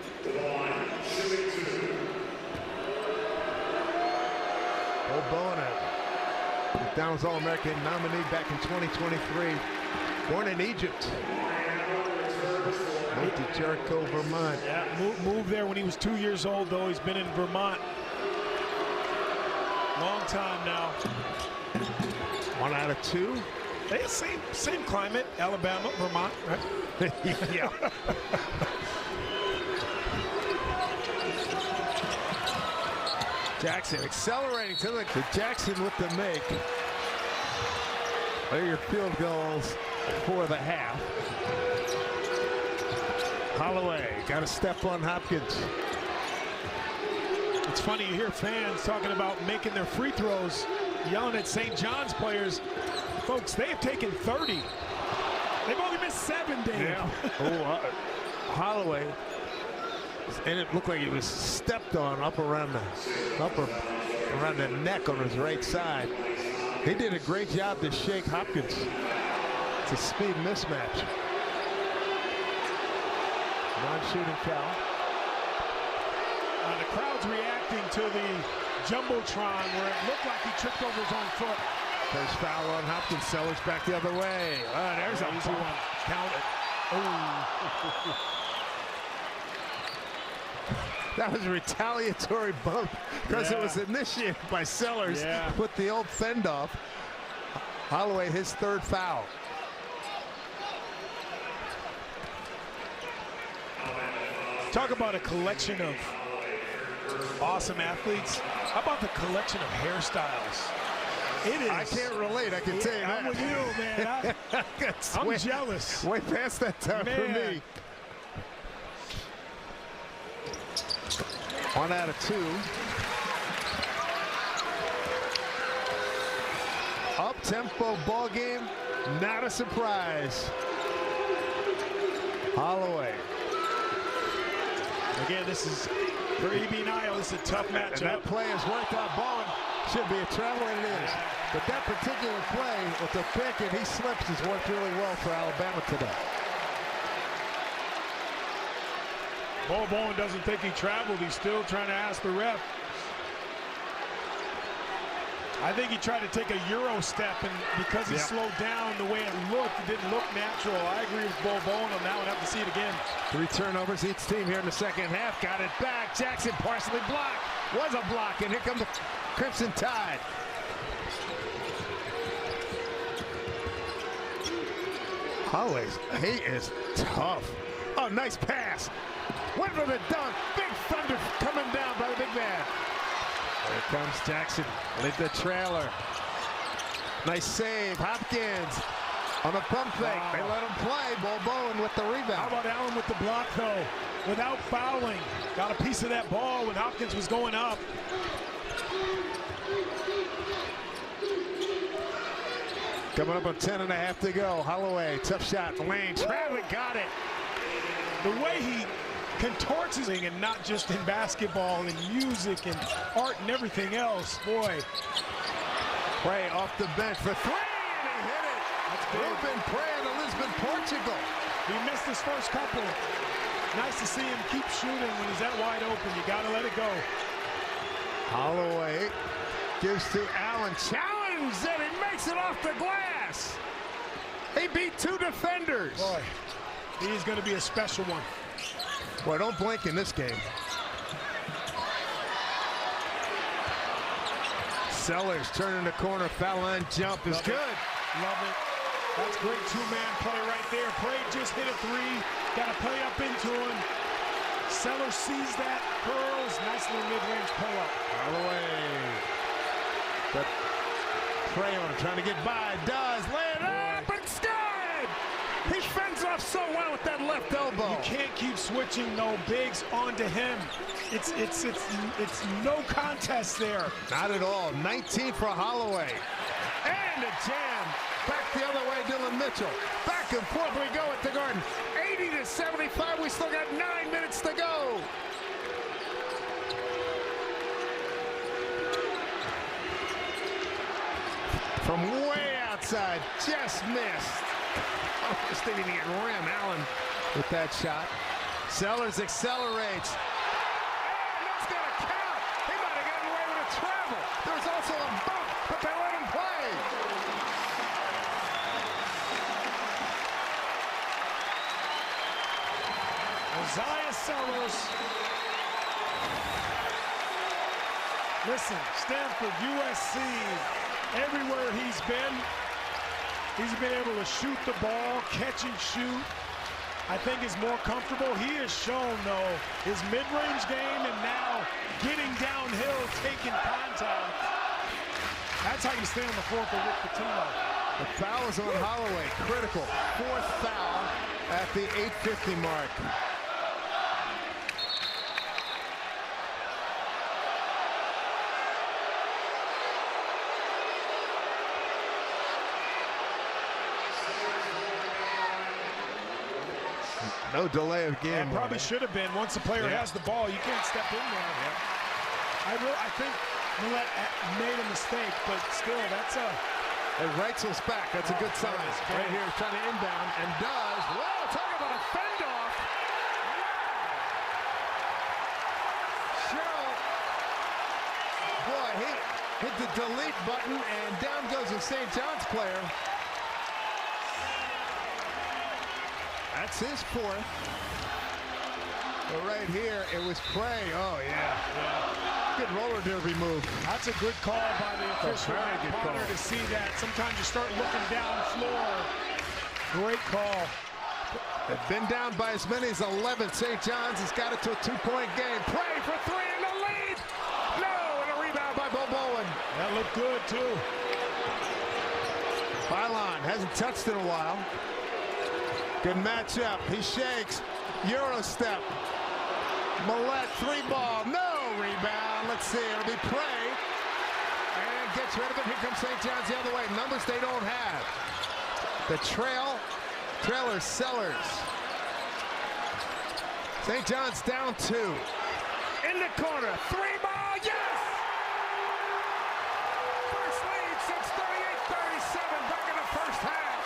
Bol Bowen, McDonald's All-American nominee back in 2023. Born in Egypt. Moved to Jericho, Vermont. Yeah, moved there when he was 2 years old, though. He's been in Vermont long time now. 1 out of 2. They have same climate, Alabama, Vermont, right? Yeah. Jackson accelerating to Jackson with the make. There are your field goals for the half. Holloway got a step on Hopkins. It's funny, you hear fans talking about making their free throws, yelling at St. John's players. Folks, they have taken 30. They've only missed 7, Dave. Yeah. Holloway, and it looked like he was stepped on up around the neck on his right side. He did a great job to shake Hopkins. It's a speed mismatch. Non-shooting foul. The crowd's reacting to the Jumbotron where it looked like he tripped over his own foot. First foul on Hopkins. Sellers back the other way. There's an easy one. Count it. Oh. That was a retaliatory bump because it was initiated by Sellers with the old fend off. Holloway, his 3rd foul. Talk about a collection of awesome athletes. How about the collection of hairstyles? It is. I can't relate, I can tell you that. I'm with you, man. I'm jealous. Way past that time for me. 1 out of 2. Up-tempo ball game, not a surprise. Holloway. Again, this is for E.B. Nile. This is a tough matchup. And that play has worked out. Bowen should be a travel, and it is. But that particular play with the pick and he slips has worked really well for Alabama today. Bol Bowen doesn't think he traveled. He's still trying to ask the ref. I think he tried to take a Euro step, and because he slowed down the way it looked, it didn't look natural. I agree with Bol Bowen on that one. Have to see it again. 3 turnovers each team here in the second half. Got it back. Jackson partially blocked. Was a block, and here comes the Crimson Tide. Holloway, he is tough. Oh, nice pass. Went for the dunk. Big thunder coming down by the big man. Here comes Jackson with the trailer. Nice save. Hopkins on the pump fake. They let him play. Bol Bowen with the rebound. How about Allen with the block, though? Without fouling. Got a piece of that ball when Hopkins was going up. Coming up on 10.5 to go. Holloway, tough shot. Lane, Travis got it. The way he contorts his thing, and not just in basketball and music and art and everything else. Boy. Prey off the bench for 3, and he hit it. That's good. Ruben Prey in Lisbon, Portugal. He missed his first couple. Nice to see him keep shooting when he's that wide open. You got to let it go. Holloway gives to Allen. Challenge, and he makes it off the glass. He beat 2 defenders. Boy, he's going to be a special one. Boy, don't blink in this game. Sellers turning the corner. Foul line jump is good. Love it. That's great 2-man play right there. Prey just hit a 3. Got to play up into him. Sellers sees that, curls. Nice little mid-range pull-up. Holloway. But Prey on him, trying to get by. Does. Lay it up. It's good. He fends off so well with that left elbow. You can't keep switching no bigs onto him. It's no contest there. Not at all. 19 for Holloway. And a jam. Back the other way, Dylan Mitchell. Back and forth we go at the Garden. 80-75. We still got 9 minutes to go. From way outside, just missed. Almost didn't even get rim. Allen with that shot. Sellers accelerates. And that's gonna count. He might have gotten away with a travel. There's also a bump, but they let him play. Isaiah Sellers. Listen, Stanford, USC, everywhere he's been able to shoot the ball, catch and shoot. I think is more comfortable. He has shown, though, his mid-range game and now getting downhill, taking contact. That's how you stay on the floor for Rick Pitino. The foul is on Holloway. Critical. 4th foul at the 8:50 mark. No delay of game. And probably should have been. Once the player has the ball, you can't step in there. I think Millett made a mistake, but still, that's a... And Reitzel's back. That's a good sign. Right here, trying to inbound, and does. Whoa, talk about a fend-off. Sherrill. Boy, he hit the delete button, and down goes the St. John's player. That's his 4th. But right here, it was Prey. Oh, yeah. Good roller derby move. That's a good call by the official. Very good call. To see that. Sometimes you start looking down the floor. Great call. They've been down by as many as 11. St. John's has got it to a 2-point game. Prey for 3 in the lead. No, and a rebound by Bo Bowen. That looked good, too. Phylon hasn't touched in a while. Good matchup. He shakes. Euro step. Millett, 3-ball. No rebound. Let's see. It'll be Prey. And gets rid of it. Here comes St. John's the other way. Numbers they don't have. The trailer Sellers. St. John's down 2. In the corner. 3-ball. Yes! First lead since 38-37. Back in the first half.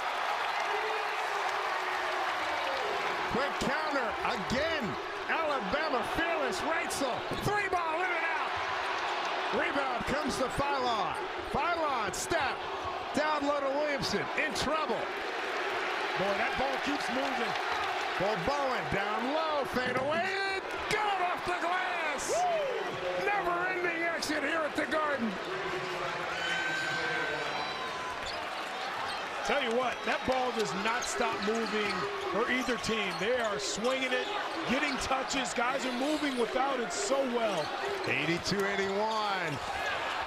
Quick counter again. Alabama fearless. Reitzel. 3-ball in and out. Rebound comes to Phylon. Phylon step. Down low to Williamson. In trouble. Boy, that ball keeps moving. Bo Bowen down low. Fade away. Good off the glass. Never-ending action here at the Garden. Tell you what, that ball does not stop moving for either team. They are swinging it, getting touches. Guys are moving without it so well. 82-81.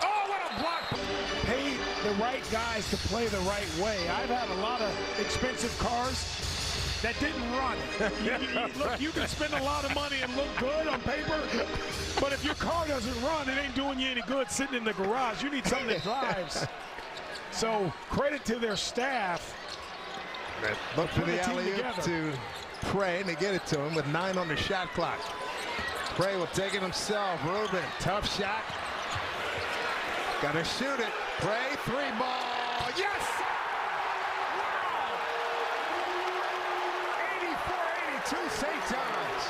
Oh, what a block. Pay the right guys to play the right way. I've had a lot of expensive cars that didn't run. Look, you can spend a lot of money and look good on paper, but if your car doesn't run, it ain't doing you any good sitting in the garage. You need something that drives. So credit to their staff. Look for the alley-oop to Prey, and they get it to him with 9 on the shot clock. Prey will take it himself. Rubin, tough shot. Got to shoot it. Prey, 3-ball. Yes! Wow! 84-82 St. John's.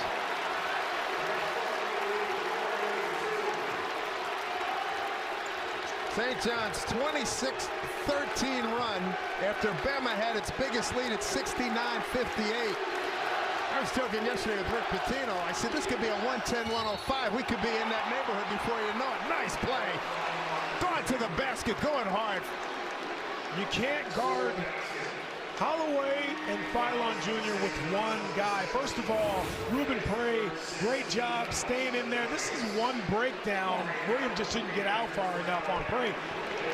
St. John's 26-13 run after Bama had its biggest lead at 69-58. I was joking yesterday with Rick Pitino. I said this could be a 110-105. We could be in that neighborhood before you know it. Nice play. Going to the basket, going hard. You can't guard Holloway and Phylon Jr. with one guy. First of all, Ruben Prey, great job staying in there. This is one breakdown. William just didn't get out far enough on Prey.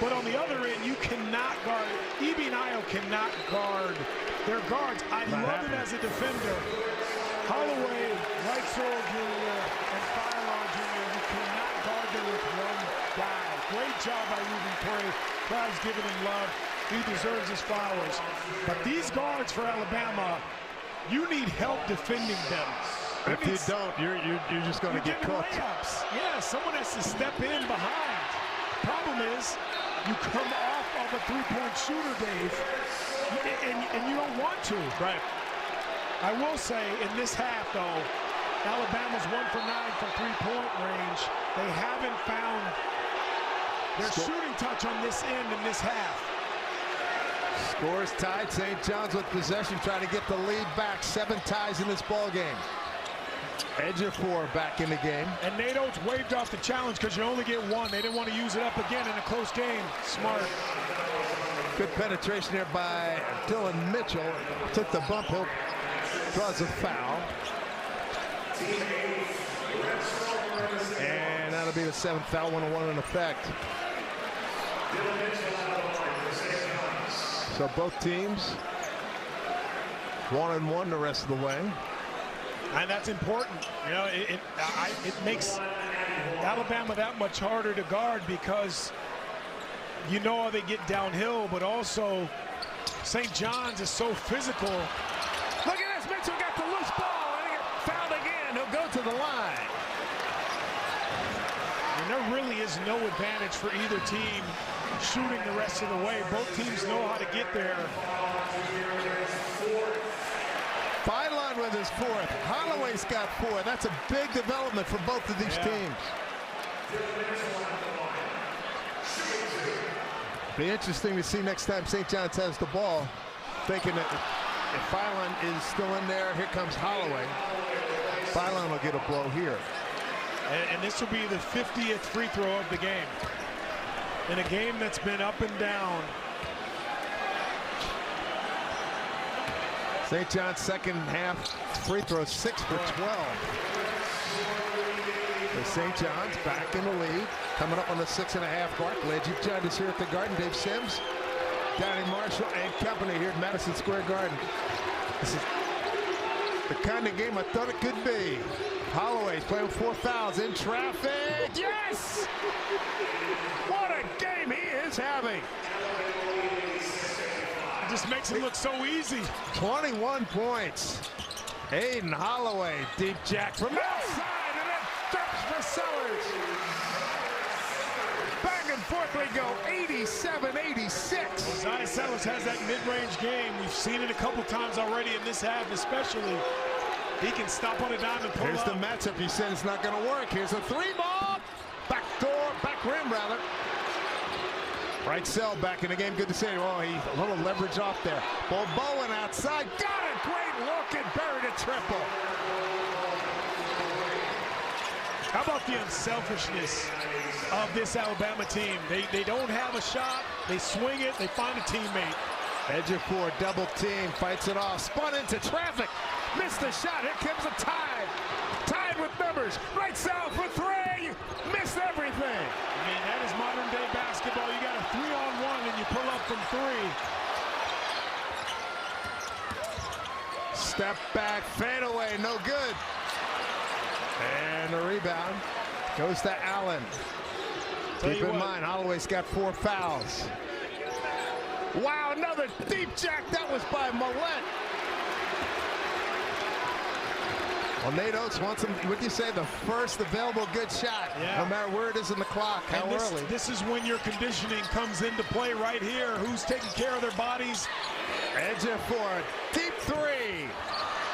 But on the other end, you cannot guard. Ibi and Ayo cannot guard their guards. I love him as a defender. Holloway, Wright Sorrell Jr., and Feiler Jr., you cannot guard them with one guy. Great job by Ruben Prey. Crowd's giving him love. He deserves his flowers. But these guards for Alabama, you need help defending them. If you don't, you're just going to get cooked. Layups. Yeah, someone has to step in behind. Problem is, you come off of a three-point shooter, Dave, and you don't want to. Right. I will say, in this half, though, Alabama's 1 for 9 from three-point range. They haven't found their shooting touch on this end in this half. Scores tied. St. John's with possession, trying to get the lead back. 7 ties in this ball game. Ejiofor back in the game. And Nate Oates waved off the challenge because you only get one. They didn't want to use it up again in a close game. Smart. Good penetration there by Dylan Mitchell. Took the bump. He'll draws a foul. And that'll be the 7th foul, 1-1 in effect. So both teams 1-1 the rest of the way. And that's important. You know, it makes Alabama that much harder to guard because you know how they get downhill, but also St. John's is so physical. Look at this. Mitchell got the loose ball and he got fouled again. He'll go to the line. And there really is no advantage for either team shooting the rest of the way. Both teams know how to get there. Feiler with his 4th. Holloway's got 4. That's a big development for both of these teams. Be interesting to see next time St. John's has the ball. Thinking that if Feiler is still in there, here comes Holloway. Feiler will get a blow here. And this will be the 50th free throw of the game. In a game that's been up and down. St. John's second half free throw, 6 for 12. So St. John's back in the lead, coming up on the 6.5 mark. Glad you've joined us here at the Garden. Dave Sims, Danny Marshall, and company here at Madison Square Garden. This is the kind of game I thought it could be. Holloway's playing with 4 fouls in traffic. Yes! What a game he is having. Just makes it look so easy. 21 points. Aiden Holloway, deep jack from outside, and then drops for Sellers. Back and forth they go, 87-86. Zion Sellers has that mid-range game. We've seen it a couple times already in this half, especially. He can stop on a dime and pull Here's up. the matchup. He said it's not going to work. Here's a 3-ball. Back rim, rather. Right cell back in the game. Good to see him. Oh, he a little leverage off there. Bowen outside. Got a great look and buried a triple. How about the unselfishness of this Alabama team? They don't have a shot. They swing it. They find a teammate. Ejiofor double team. Fights it off. Spun into traffic. Missed the shot. Here comes a tie. Tied with numbers. Right cell for 3. Missed everything. I mean, that is modern day basketball. You got a 3-on-1 and you pull up from 3. Step back, fade away, no good. And the rebound goes to Allen. Keep in mind, Holloway's got 4 fouls. Wow, another deep jack. That was by Millett. Well, Nate Oates wants him, would you say, the first available good shot, no matter where it is in the clock, how early. This is when your conditioning comes into play right here. Who's taking care of their bodies? Ejiofor, deep 3.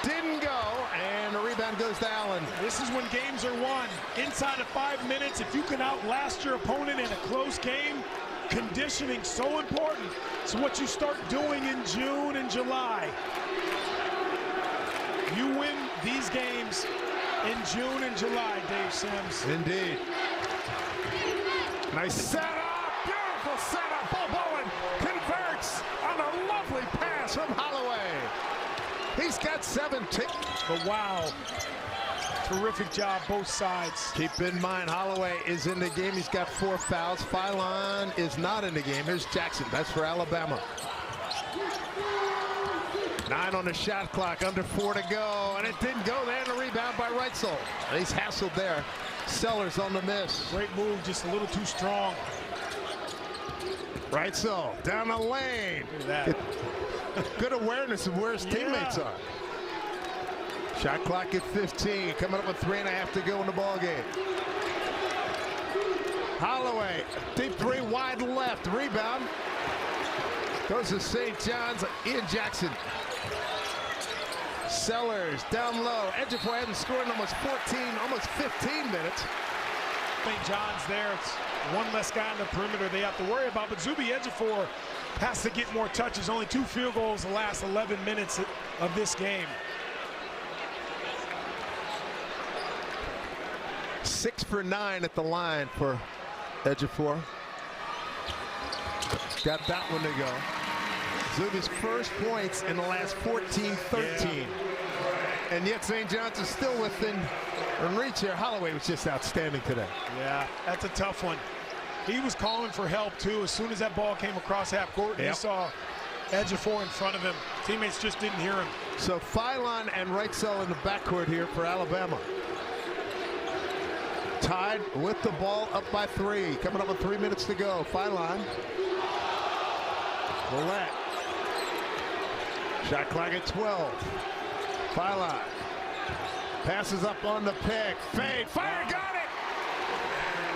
Didn't go, and the rebound goes to Allen. This is when games are won. Inside of 5 minutes, if you can outlast your opponent in a close game, conditioning so important. It's what you start doing in June and July. You win these games in June and July, Dave Sims. Indeed. Nice setup, beautiful setup. Bowen converts on a lovely pass from Holloway. He's got 17. But wow, Terrific job, both sides. Keep in mind, Holloway is in the game. He's got 4 fouls. Philon is not in the game. Here's Jackson. That's for Alabama. 9 on the shot clock, under 4 to go, and it didn't go there. And a rebound by Reitzel. He's hassled there. Sellers on the miss. Great move, just a little too strong. Reitzel down the lane. Look at that. Good awareness of where his teammates are. Shot clock at 15, coming up with 3.5 to go in the ball game. Holloway, deep 3, wide left, rebound. Goes to St. John's, Ian Jackson. Sellers down low. Ejiofor hasn't scored in almost 14, almost 15 minutes. St. John's there. It's one less guy on the perimeter they have to worry about, but Zuby Ejiofor has to get more touches. Only 2 field goals the last 11 minutes of this game. 6 for 9 at the line for Ejiofor. Got that one to go. Zuby's first points in the last 14-13. And yet St. John's is still within reach here. Holloway was just outstanding today. Yeah, that's a tough one. He was calling for help too. As soon as that ball came across half court, he saw Ejiofor in front of him. Teammates just didn't hear him. So Philon and Reitzel in the backcourt here for Alabama. Tied with the ball up by 3. Coming up with 3 minutes to go. Philon. Willett. Shot clock at 12. Philon. Passes up on the pick. Fade. Fire. Got it.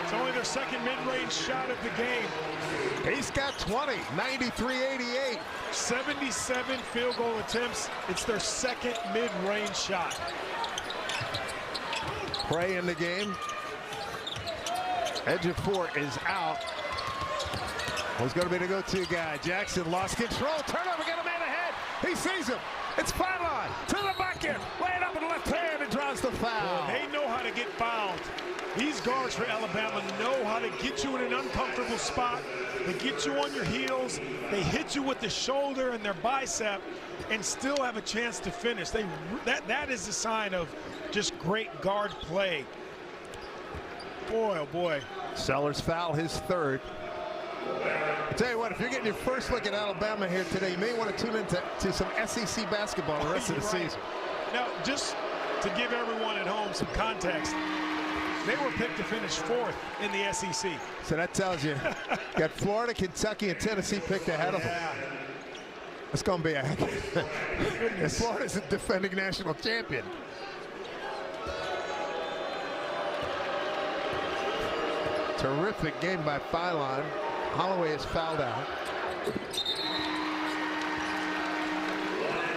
It's only their second mid-range shot of the game. He's got 20. 93-88. 77 field goal attempts. It's their second mid-range shot. Prey in the game. Ejiofor is out. Who's going to be the go-to guy? Jackson lost control. Turnover, get a man ahead. He sees him. It's Philon to the bucket. Lay it up in the left hand and draws the foul. They know how to get fouled. These guards for Alabama know how to get you in an uncomfortable spot. They get you on your heels. They hit you with the shoulder and their bicep and still have a chance to finish. That is a sign of just great guard play. Boy, oh boy. Sellers foul, his third. I'll tell you what, if you're getting your first look at Alabama here today, you may want to tune into some SEC basketball the rest of the season. Now, just to give everyone at home some context, they were picked to finish 4th in the SEC. So that tells you, got Florida, Kentucky, and Tennessee picked ahead of them. It's going to be a heck. And Florida's a defending national champion. Terrific game by Philon. Holloway is fouled out.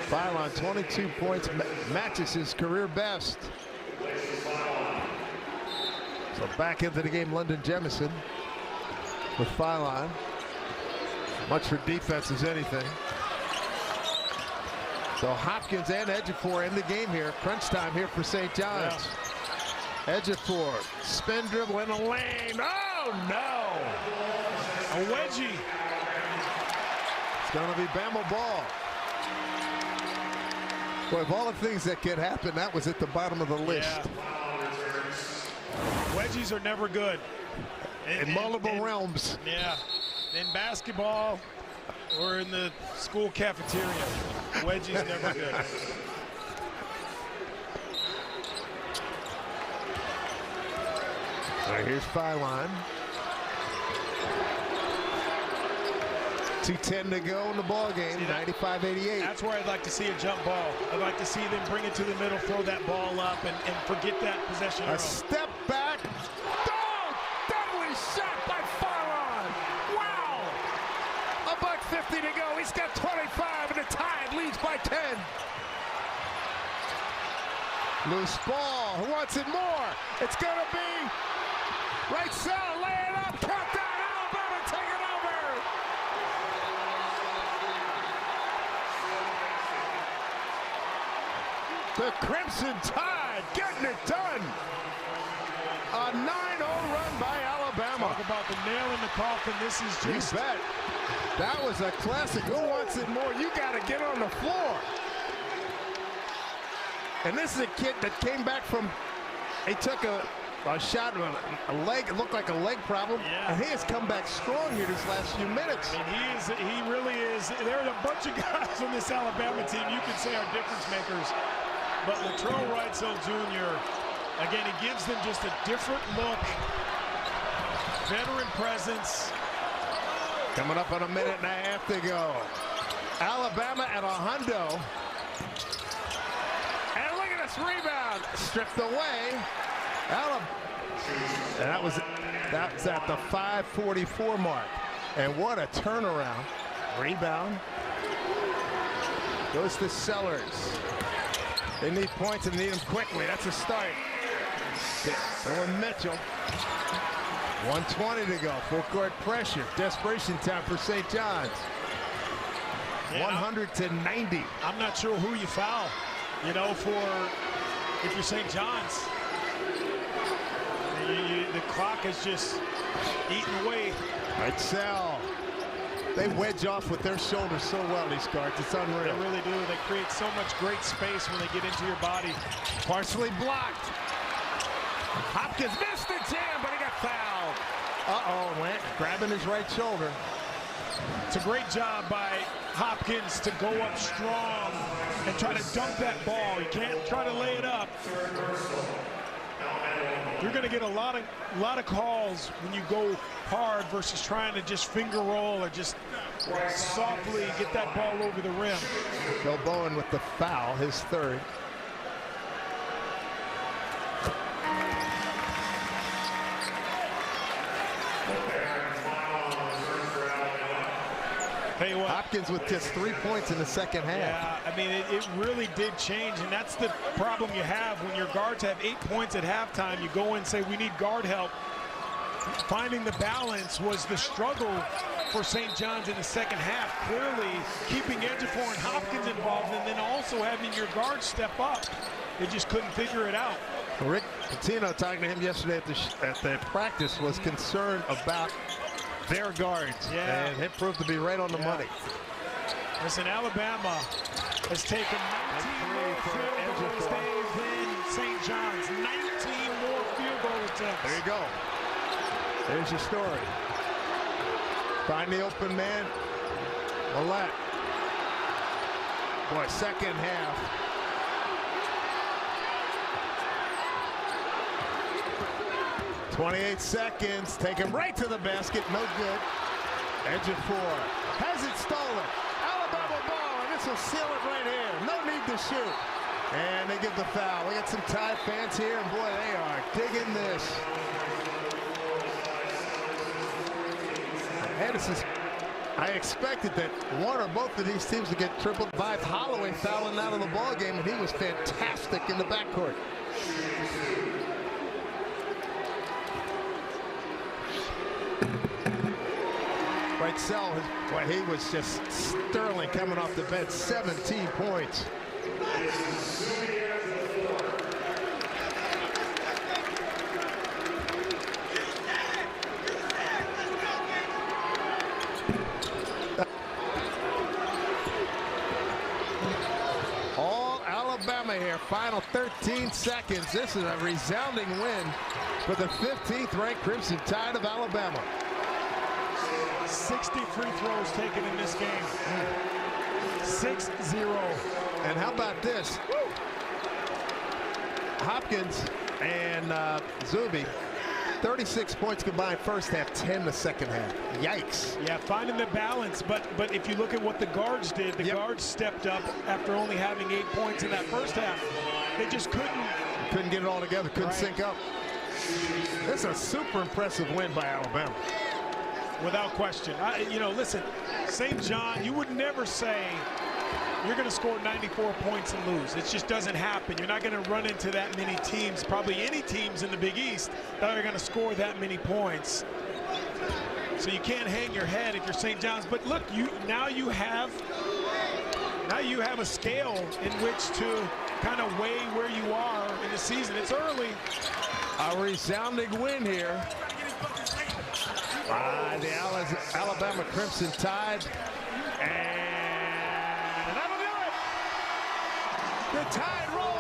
Philon, 22 points, matches his career best. So back into the game, London Jemison with Philon. Much for defense as anything. So Hopkins and Ejiofor in the game here. Crunch time here for St. John's. Yeah. Ejiofor, spin dribble in the lane. Oh, no. A wedgie. It's going to be Bama ball. Boy, of all the things that could happen, that was at the bottom of the list. Yeah. Wedgies are never good. In multiple realms. Yeah. In basketball or in the school cafeteria. Wedgies never good. All right, here's Philon. 2:10 to go in the ball game. 95-88. That's where I'd like to see a jump ball. I'd like to see them bring it to the middle, throw that ball up, and forget that possession. A step back. Oh, deadly shot by Philon. Wow. $1:50 to go. He's got 25, and the Tide leads by 10. Loose ball. Who wants it more? It's going to be Reitzel. Lay it up. Countdown. Alabama taking over. The Crimson Tide getting it done. A 9-0 run by Alabama. Talk about the nail in the coffin. This is just... You bet. That was a classic. Who wants it more? You got to get on the floor. And this is a kid that came back from He took a shot on a leg. It looked like a leg problem. Yeah. And he has come back strong here these last few minutes. I mean, he really is. There are a bunch of guys on this Alabama team you could say are difference makers. But Latrell Wrightsell Jr., again, he gives them just a different look. Veteran presence. Coming up on a minute and a half to go. Alabama at a hundo. And look at this rebound. Stripped away. And that's at the 5:44 mark. And what a turnaround. Rebound. Goes to Sellers. They need points and need them quickly. That's a start. Dylan Mitchell. 1:20 to go. Full court pressure. Desperation time for St. John's. Yeah, 100-90. I'm not sure who you foul, you know, if you're St. John's. The clock is just eating away. Wrightsell. They wedge off with their shoulders so well, these guards. It's unreal. They really do. They create so much great space when they get into your body. Partially blocked. Hopkins missed the jam, but he got fouled. Uh-oh, went grabbing his right shoulder. It's a great job by Hopkins to go up strong and try to dunk that ball. You can't try to lay it up. You're going to get a lot of calls when you go hard versus trying to just finger roll or just softly get that ball over the rim. Bill Bowen with the foul, his third. Tell you what, Hopkins with just 3 points in the second half. Yeah, I mean, it really did change, and that's the problem you have when your guards have 8 points at halftime. You go in and say, we need guard help. Finding the balance was the struggle for St. John's in the second half. Clearly, keeping Ejiofor and Hopkins involved, and then also having your guards step up. They just couldn't figure it out. Rick Pitino, talking to him yesterday at the practice, was concerned about their guards, and it proved to be right on the money. Listen, Alabama has taken 19 more field goals than St. John's. 19 more field goal attempts. There you go. There's your story. Find the open man. Millett. Boy, second half. .28 seconds. Take him right to the basket. No good. Ejiofor has it stolen. Alabama ball, and this will seal it right here. No need to shoot. And they give the foul. We got some Tide fans here, and boy, they are digging this. I expected that one or both of these teams would get tripled. By Holloway fouling out of the ball game, and he was fantastic in the backcourt. Wrightsell, boy, he was just sterling coming off the bench. 17 points. All Alabama here. Final 13 seconds. This is a resounding win for the 15th ranked Crimson Tide of Alabama. 60 free throws taken in this game. 6-0. And how about this? Hopkins and Zuby, 36 points combined first half, 10 the second half. Yikes. Yeah, finding the balance, but if you look at what the guards did, the guards stepped up after only having 8 points in that first half. They just couldn't get it all together, couldn't sync up. This is a super impressive win by Alabama. Without question. You know, listen, St. John, you would never say you're going to score 94 points and lose. It just doesn't happen. You're not going to run into that many teams, probably any teams in the Big East, that are going to score that many points. So you can't hang your head if you're St. John's. But look, now you have a scale in which to kind of weigh where you are in the season. It's early. A resounding win here. The Alabama Crimson Tide. And that'll do it. The Tide roll.